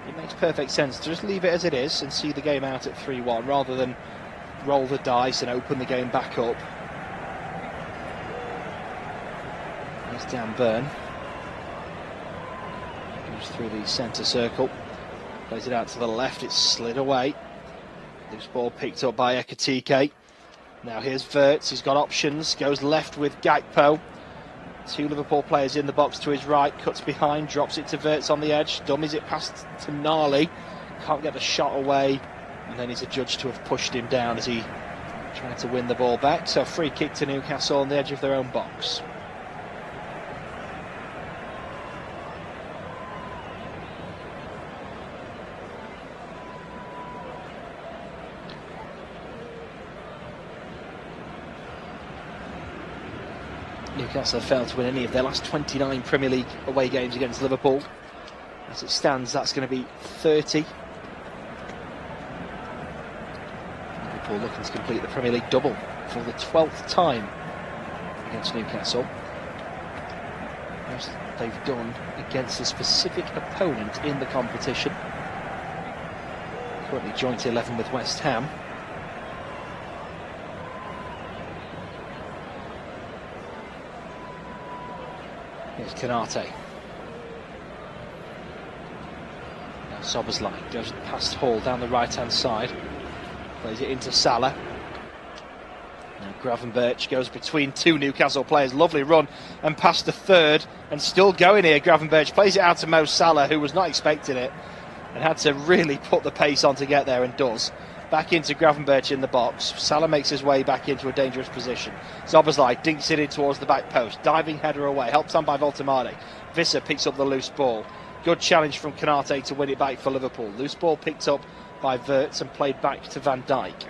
it makes perfect sense to just leave it as it is and see the game out at 3-1 rather than roll the dice and open the game back up. There's Dan Burn. Goes through the centre circle. Plays it out to the left. It's slid away. This ball picked up by Ekitike. Now here's Wirtz. He's got options. Goes left with Gakpo. Two Liverpool players in the box to his right. Cuts behind. Drops it to Wirtz on the edge. Dummies it past Tonali. Can't get the shot away. And then he's adjudged to have pushed him down as he tried to win the ball back. So free kick to Newcastle on the edge of their own box. Newcastle have failed to win any of their last 29 Premier League away games against Liverpool. As it stands, that's going to be 30. Liverpool looking to complete the Premier League double for the 12th time against Newcastle. As they've done against a specific opponent in the competition. Currently joint 11 with West Ham. Here's Kanate. Now Szoboszlai goes past Hall down the right-hand side. Plays it into Salah. Now Gravenberch goes between two Newcastle players. Lovely run and past the third. And still going here, Gravenberch plays it out to Mo Salah, who was not expecting it. And had to really put the pace on to get there, and does. Back into Gravenberch in the box. Salah makes his way back into a dangerous position. Szoboszlai dinks it in towards the back post. Diving header away. Helped on by Voltemade. Visser picks up the loose ball. Good challenge from Konate to win it back for Liverpool. Loose ball picked up by Wirtz and played back to Van Dijk.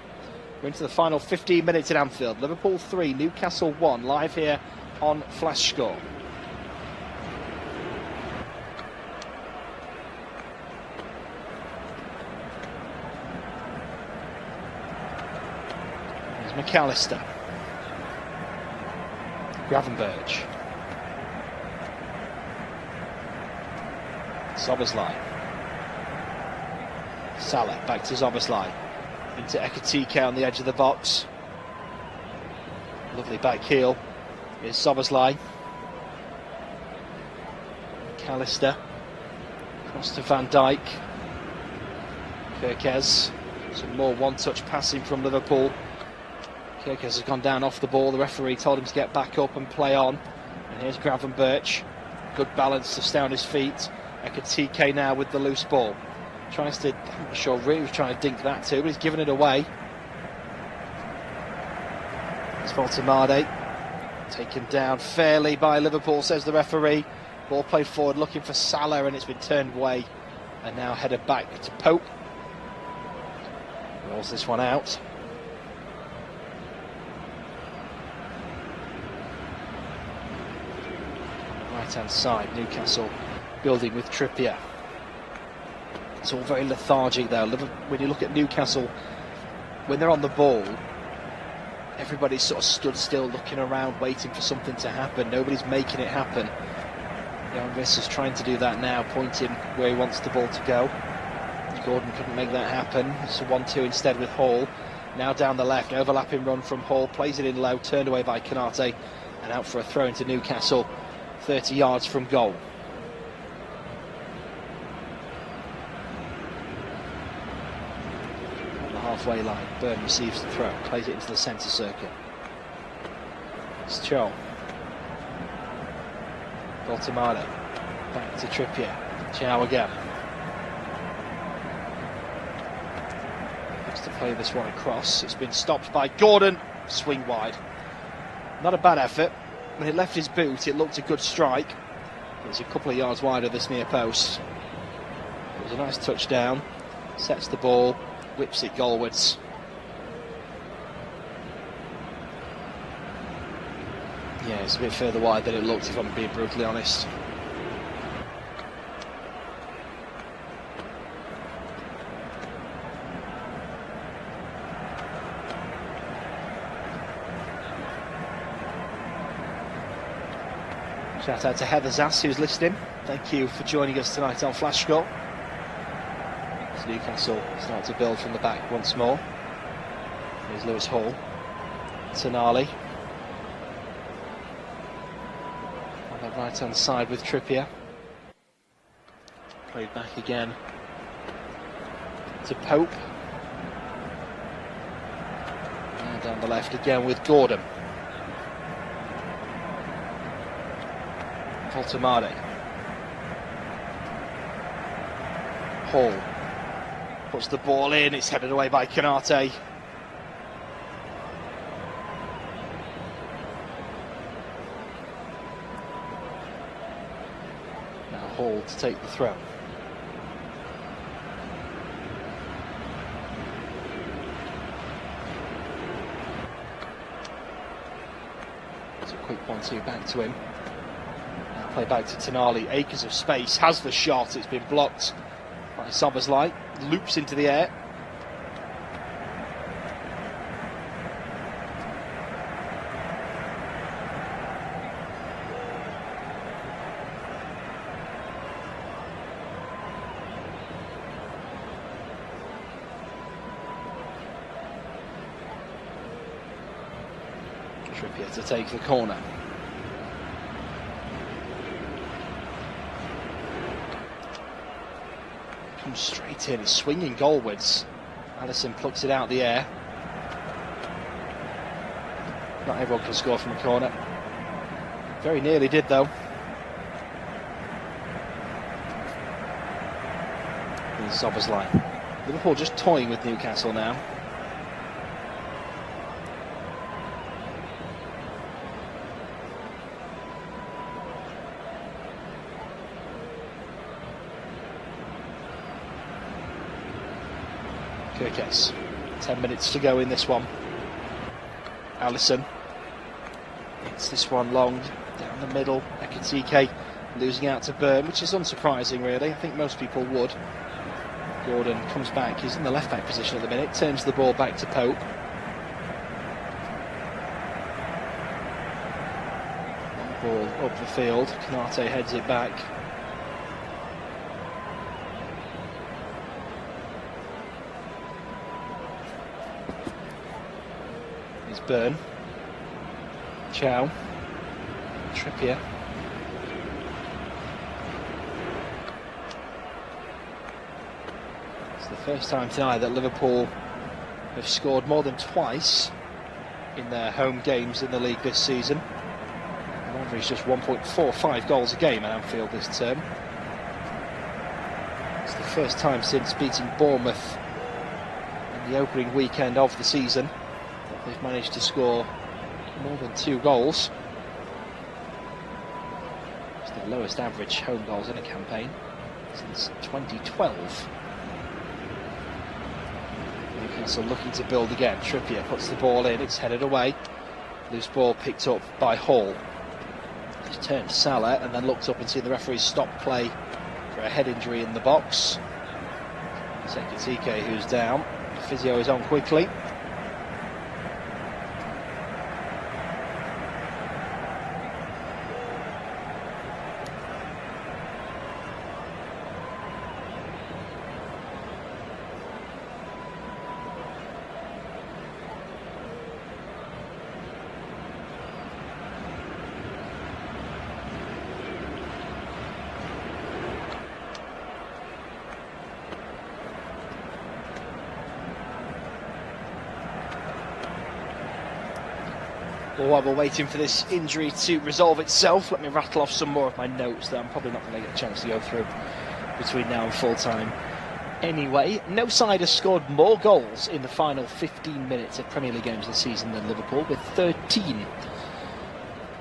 We're into the final 15 minutes at Anfield. Liverpool 3, Newcastle 1, live here on Flash Score. Here's McAllister. Gravenberch. Szoboszlai. Salah back to Szoboszlai. Into Ekitike on the edge of the box. Lovely back heel. Here's Szoboszlai. McAllister. Cross to Van Dijk. Kerkez. Some more one-touch passing from Liverpool. Kerkez has gone down off the ball. The referee told him to get back up and play on. And here's Gravenberch. Good balance to stay on his feet. Ekitike now with the loose ball. Tries to, I'm not sure really was trying to dink that too, but he's given it away. It's Voltemade. Taken down fairly by Liverpool, says the referee. Ball played forward looking for Salah and it's been turned away. And now headed back to Pope. Rolls this one out. Right hand side, Newcastle building with Trippier. It's all very lethargic though. When you look at Newcastle, when they're on the ball, everybody's sort of stood still looking around waiting for something to happen. Nobody's making it happen. Jan Viss is trying to do that now, pointing where he wants the ball to go. Gordon couldn't make that happen. It's a 1-2 instead with Hall. Now down the left, overlapping run from Hall, plays it in low, turned away by Konate and out for a throw into Newcastle, 30 yards from goal. Halfway line, Burn receives the throw, plays it into the centre circle. It's Cho. Voltemade, back to Trippier. Chow again. Looks to play this one across. It's been stopped by Gordon. Swing wide. Not a bad effort. When it left his boot, it looked a good strike. It was a couple of yards wide of this near post. It was a nice touchdown. Sets the ball. Whips it goalwards. Yeah, it's a bit further wide than it looked, if I'm being brutally honest. Shout out to Heather Zass who's listening. Thank you for joining us tonight on Flash Score. Newcastle start to build from the back once more. Here's Lewis Hall. Tonali. On the right hand side with Trippier. Played back again to Pope. And down the left again with Gordon. Voltemade. Hall. Puts the ball in, it's headed away by Konate. Now Hall to take the throw. It's a quick 1-2 back to him. Now play back to Tonali, acres of space, has the shot, it's been blocked by Szoboszlai. Loops into the air. Trippier to take the corner. Comes straight in, he's swinging goalwards. Alisson plucks it out the air. Not everyone can score from a corner. Very nearly did though. Here's Szoboszlai. Liverpool just toying with Newcastle now. Kirkes. 10 minutes to go in this one. Allison. It's this one long, down the middle. Ekitike losing out to Byrne, which is unsurprising really. I think most people would. Gordon comes back, he's in the left back position at the minute, turns the ball back to Pope. Long ball up the field, Canate heads it back. Here's Byrne. Chow. Trippier. It's the first time tonight that Liverpool have scored more than twice in their home games in the league this season. On average just 1.45 goals a game at Anfield this term. It's the first time since beating Bournemouth in the opening weekend of the season that they've managed to score more than 2 goals. It's their lowest average home goals in a campaign since 2012. Newcastle looking to build again. Trippier puts the ball in, it's headed away. Loose ball picked up by Hall. He's turned Salah and then looked up and seen the referee stop play for a head injury in the box. Ekitike who's down. The physio is on quickly. While we're waiting for this injury to resolve itself, let me rattle off some more of my notes that I'm probably not going to get a chance to go through between now and full time. Anyway, no side has scored more goals in the final 15 minutes of Premier League games this season than Liverpool, with 13.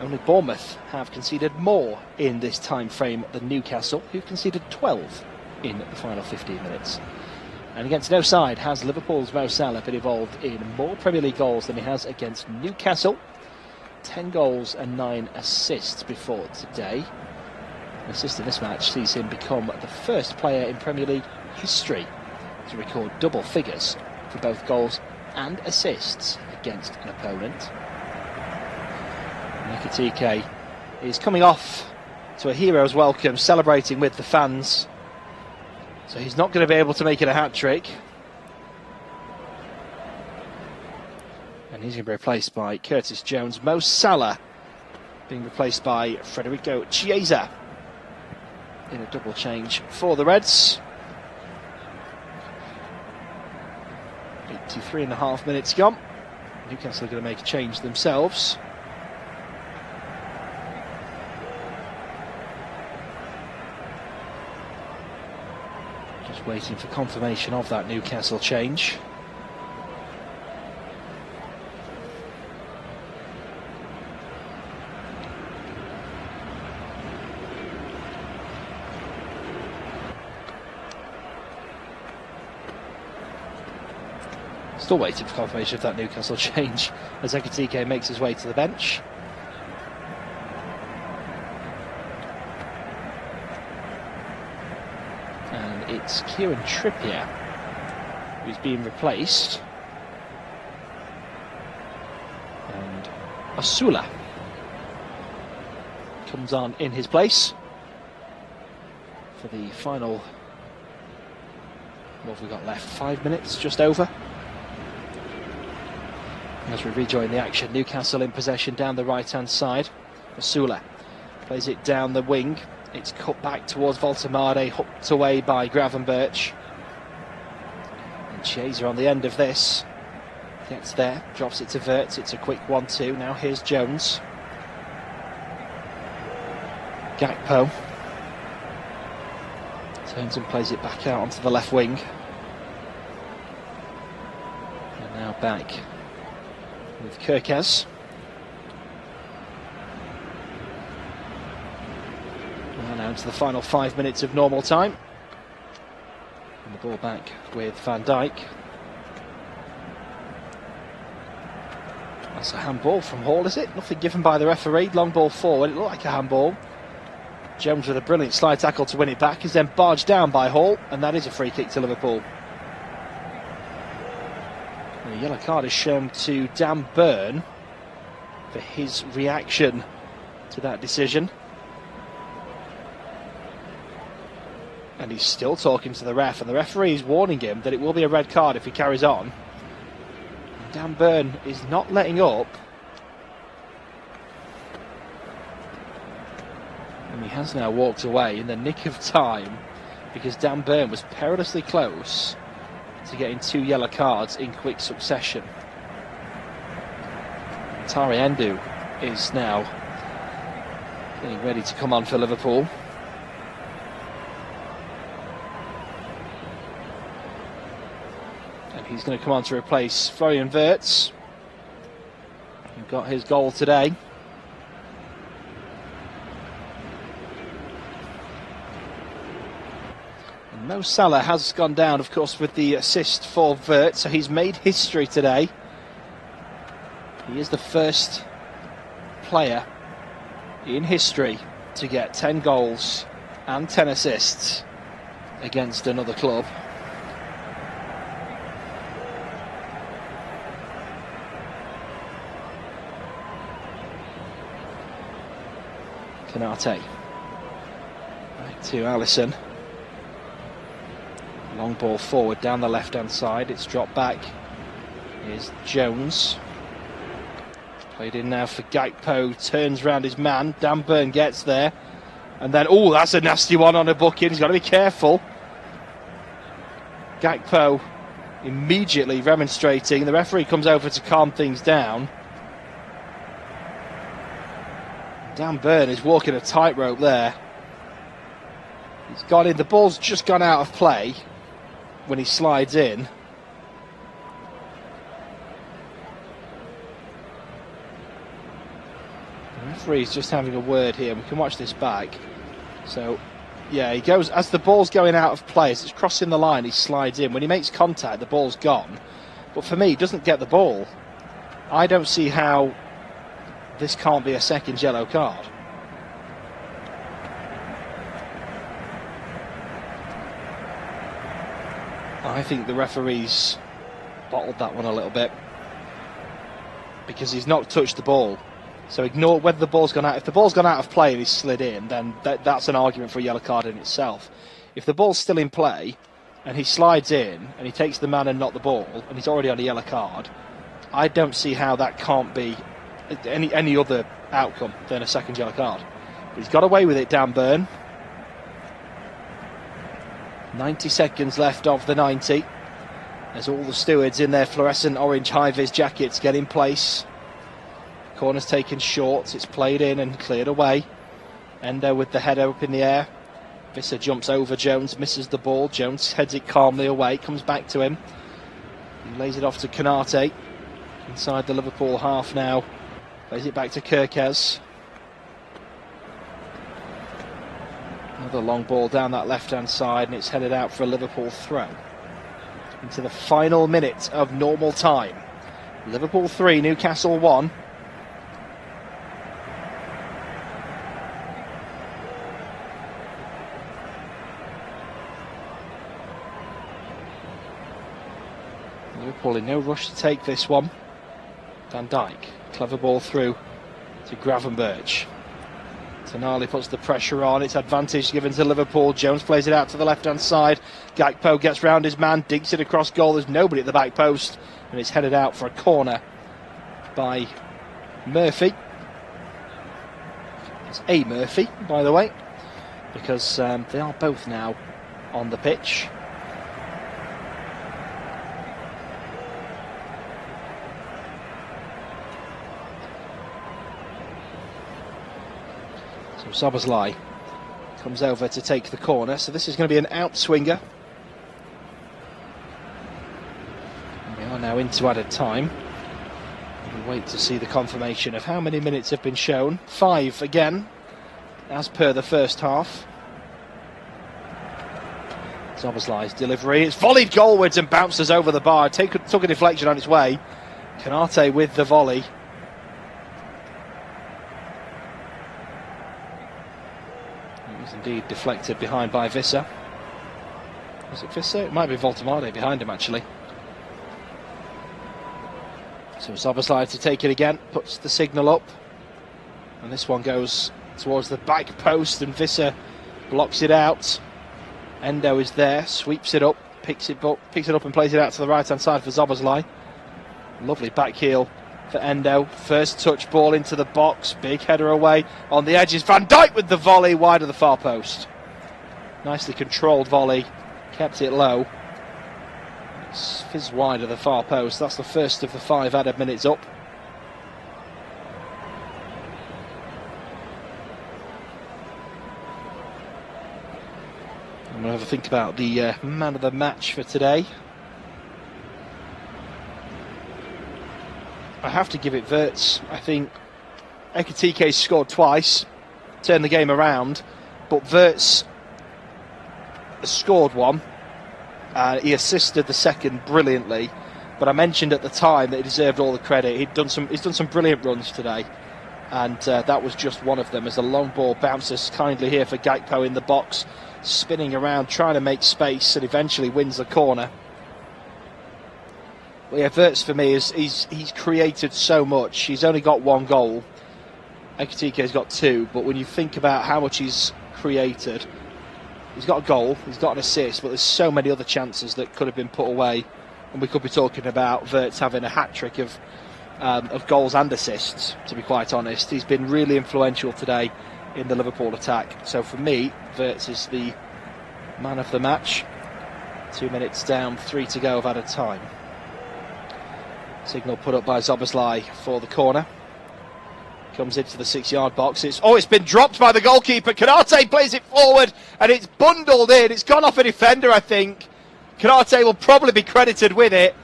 Only Bournemouth have conceded more in this time frame than Newcastle, who've conceded 12 in the final 15 minutes. And against no side has Liverpool's Mo Salah been involved in more Premier League goals than he has against Newcastle. 10 goals and 9 assists before today. An assist in this match sees him become the first player in Premier League history to record double figures for both goals and assists against an opponent. Ekitike is coming off to a hero's welcome, celebrating with the fans. So he's not going to be able to make it a hat-trick. And he's going to be replaced by Curtis Jones. Mo Salah being replaced by Federico Chiesa in a double change for the Reds. 83.5 minutes gone. Newcastle are going to make a change themselves. Just waiting for confirmation of that Newcastle change. Still waiting for confirmation of that Newcastle change as Ekitike makes his way to the bench. And it's Kieran Trippier who's being replaced. And Asula comes on in his place for the final, what have we got left? 5 minutes, just over. As we rejoin the action, Newcastle in possession down the right-hand side. Asula plays it down the wing. It's cut back towards Voltemade, hooked away by Gravenberch. And Chiesa on the end of this. Gets there, drops it to Wirtz. It's a quick 1-2. Now here's Jones. Gakpo. Turns and plays it back out onto the left wing. And now back with Kirkes. Well, now into the final 5 minutes of normal time. And the ball back with Van Dijk. That's a handball from Hall, is it? Nothing given by the referee. Long ball forward. It looked like a handball. Jones with a brilliant slide tackle to win it back is then barged down by Hall, and that is a free kick to Liverpool. And a yellow card is shown to Dan Burn for his reaction to that decision. And he's still talking to the ref, and the referee is warning him that it will be a red card if he carries on. And Dan Burn is not letting up. And he has now walked away in the nick of time, because Dan Burn was perilously close to getting 2 yellow cards in quick succession. Tari Endu is now getting ready to come on for Liverpool. And he's going to come on to replace Florian Wirtz, who got his goal today. And Mo Salah has gone down, of course, with the assist for Wirtz, so he's made history today. He is the first player in history to get 10 goals and 10 assists against another club. Konate back to Alisson. Long ball forward down the left hand side. It's dropped back. Here's Jones. Played in now for Gakpo, turns round his man. Dan Burn gets there. And then, oh, that's a nasty one on a booking. He's got to be careful. Gakpo immediately remonstrating. The referee comes over to calm things down. Dan Burn is walking a tightrope there. He's gone in. The ball's just gone out of play when he slides in. The referee's just having a word here. We can watch this back. So, yeah, he goes, as the ball's going out of play, as it's crossing the line, he slides in. When he makes contact, the ball's gone. But for me, he doesn't get the ball. I don't see how this can't be a second yellow card. I think the referee's bottled that one a little bit, because he's not touched the ball. So ignore whether the ball's gone out. If the ball's gone out of play and he's slid in, then that's an argument for a yellow card in itself. If the ball's still in play and he slides in and he takes the man and not the ball, and he's already on a yellow card, I don't see how that can't be any other outcome than a second yellow card. But he's got away with it, Dan Burn. 90 seconds left of the 90, as all the stewards in their fluorescent orange high-vis jackets get in place. Corner's taken short, it's played in and cleared away. Endo with the header up in the air. Visser jumps over Jones, misses the ball. Jones heads it calmly away, comes back to him. He lays it off to Konate inside the Liverpool half now. Plays it back to Kirkez. Another long ball down that left-hand side, and it's headed out for a Liverpool throw. Into the final minute of normal time. Liverpool 3, Newcastle 1. Liverpool in no rush to take this one. Van Dijk, clever ball through to Gravenberch. Tonali puts the pressure on. It's advantage given to Liverpool. Jones plays it out to the left-hand side. Gakpo gets round his man, dinks it across goal. There's nobody at the back post, and it's headed out for a corner by Murphy. It's a Murphy, by the way, because they are both now on the pitch. So Szoboszlai comes over to take the corner. So this is going to be an outswinger. We are now into added time. We wait to see the confirmation of how many minutes have been shown. 5 again, as per the first half. Szoboszlai's delivery. It's volleyed goalwards and bounces over the bar. Took a deflection on its way. Konate with the volley. Indeed, deflected behind by Visser. Was it Visser? It might be Voltemade behind him, actually. So Szoboszlai to take it again, puts the signal up. And this one goes towards the back post, and Visser blocks it out. Endo is there, sweeps it up, picks it up and plays it out to the right-hand side for Szoboszlai. Lovely back heel for Endo. First touch ball into the box, big header away. On the edges, Van Dijk with the volley, wide of the far post. Nicely controlled volley, kept it low. It's fizzed wide of the far post. That's the first of the 5 added minutes up. I'm going to have a think about the man of the match for today. I have to give it Wirtz. I think Ekitike scored twice, turned the game around, but Wirtz scored one. He assisted the second brilliantly, but I mentioned at the time that he deserved all the credit. He's done some brilliant runs today, and that was just one of them, as the long ball bounces kindly here for Gakpo in the box, spinning around, trying to make space, and eventually wins the corner. Well, yeah, Wirtz for me is he's created so much. He's only got 1 goal. Ekitike's got 2, but when you think about how much he's created, he's got a goal, he's got an assist, but there's so many other chances that could have been put away, and we could be talking about Wirtz having a hat-trick of goals and assists, to be quite honest. He's been really influential today in the Liverpool attack. So for me, Wirtz is the man of the match. 2 minutes down, 3 to go of added time. Signal put up by Szoboszlai for the corner. Comes into the 6-yard box. It's been dropped by the goalkeeper. Konate plays it forward, and it's bundled in. It's gone off a defender, I think. Konate will probably be credited with it.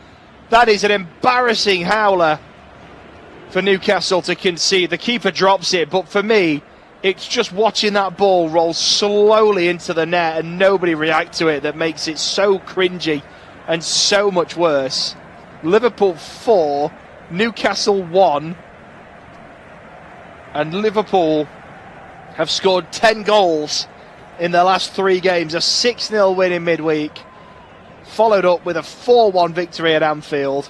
That is an embarrassing howler for Newcastle to concede. The keeper drops it, but for me, it's just watching that ball roll slowly into the net and nobody react to it that makes it so cringy and so much worse. Liverpool 4, Newcastle 1, and Liverpool have scored 10 goals in their last 3 games. A 6-0 win in midweek, followed up with a 4-1 victory at Anfield.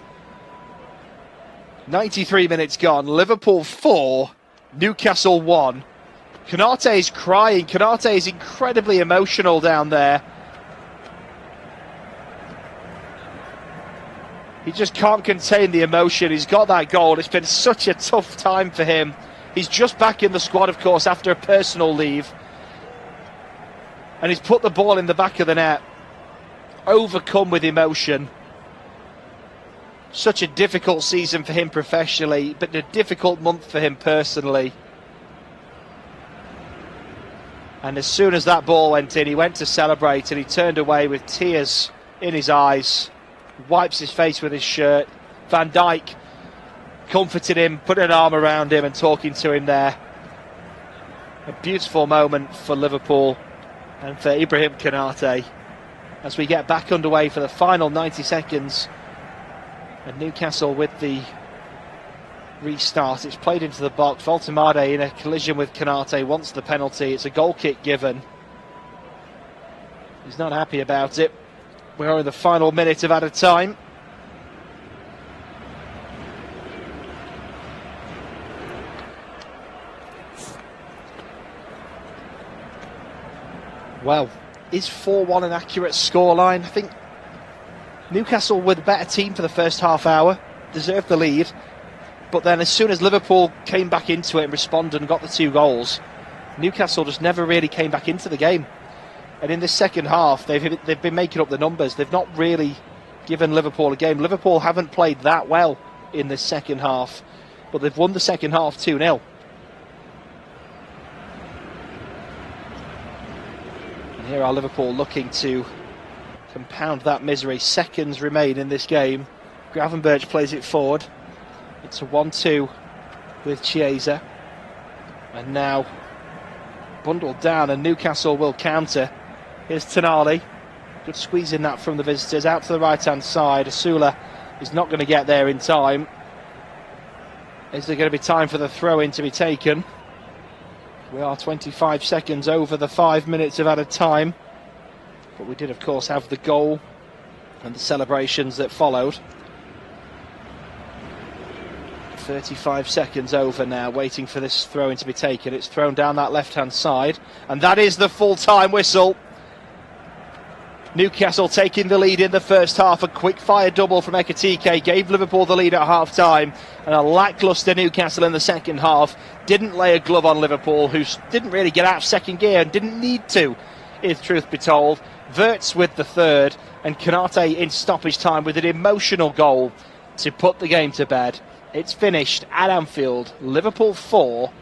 93 minutes gone, Liverpool 4, Newcastle 1. Konate is crying. Konate is incredibly emotional down there. He just can't contain the emotion. He's got that goal. It's been such a tough time for him. He's just back in the squad, of course, after a personal leave. And he's put the ball in the back of the net. Overcome with emotion. Such a difficult season for him professionally, but a difficult month for him personally. And as soon as that ball went in, he went to celebrate, and he turned away with tears in his eyes. Wipes his face with his shirt. Van Dijk comforted him, put an arm around him and talking to him there. A beautiful moment for Liverpool and for Ibrahim Konate as we get back underway for the final 90 seconds. And Newcastle with the restart. It's played into the box. Voltemade in a collision with Konate wants the penalty. It's a goal kick given. He's not happy about it. We are in the final minute of added time. Well, is 4-1 an accurate scoreline? I think Newcastle were the better team for the first half hour, deserved the lead, but then as soon as Liverpool came back into it and responded and got the 2 goals, Newcastle just never really came back into the game. And in this second half, they've been making up the numbers. They've not really given Liverpool a game. Liverpool haven't played that well in this second half, but they've won the second half 2-0. And here are Liverpool looking to compound that misery. Seconds remain in this game. Gravenberch plays it forward. It's a 1-2 with Chiesa. And now bundled down, and Newcastle will counter. Here's Tonali. Good squeeze in that from the visitors. Out to the right-hand side. Asula is not going to get there in time. Is there going to be time for the throw-in to be taken? We are 25 seconds over the 5 minutes of added time, but we did of course have the goal and the celebrations that followed. 35 seconds over now, waiting for this throw-in to be taken. It's thrown down that left-hand side, and that is the full-time whistle. Newcastle taking the lead in the first half. A quick-fire double from Ekitike gave Liverpool the lead at half-time, and a lacklustre Newcastle in the second half didn't lay a glove on Liverpool, who didn't really get out of second gear and didn't need to, if truth be told. Wirtz with the third, and Konate in stoppage time with an emotional goal to put the game to bed. It's finished at Anfield. Liverpool 4,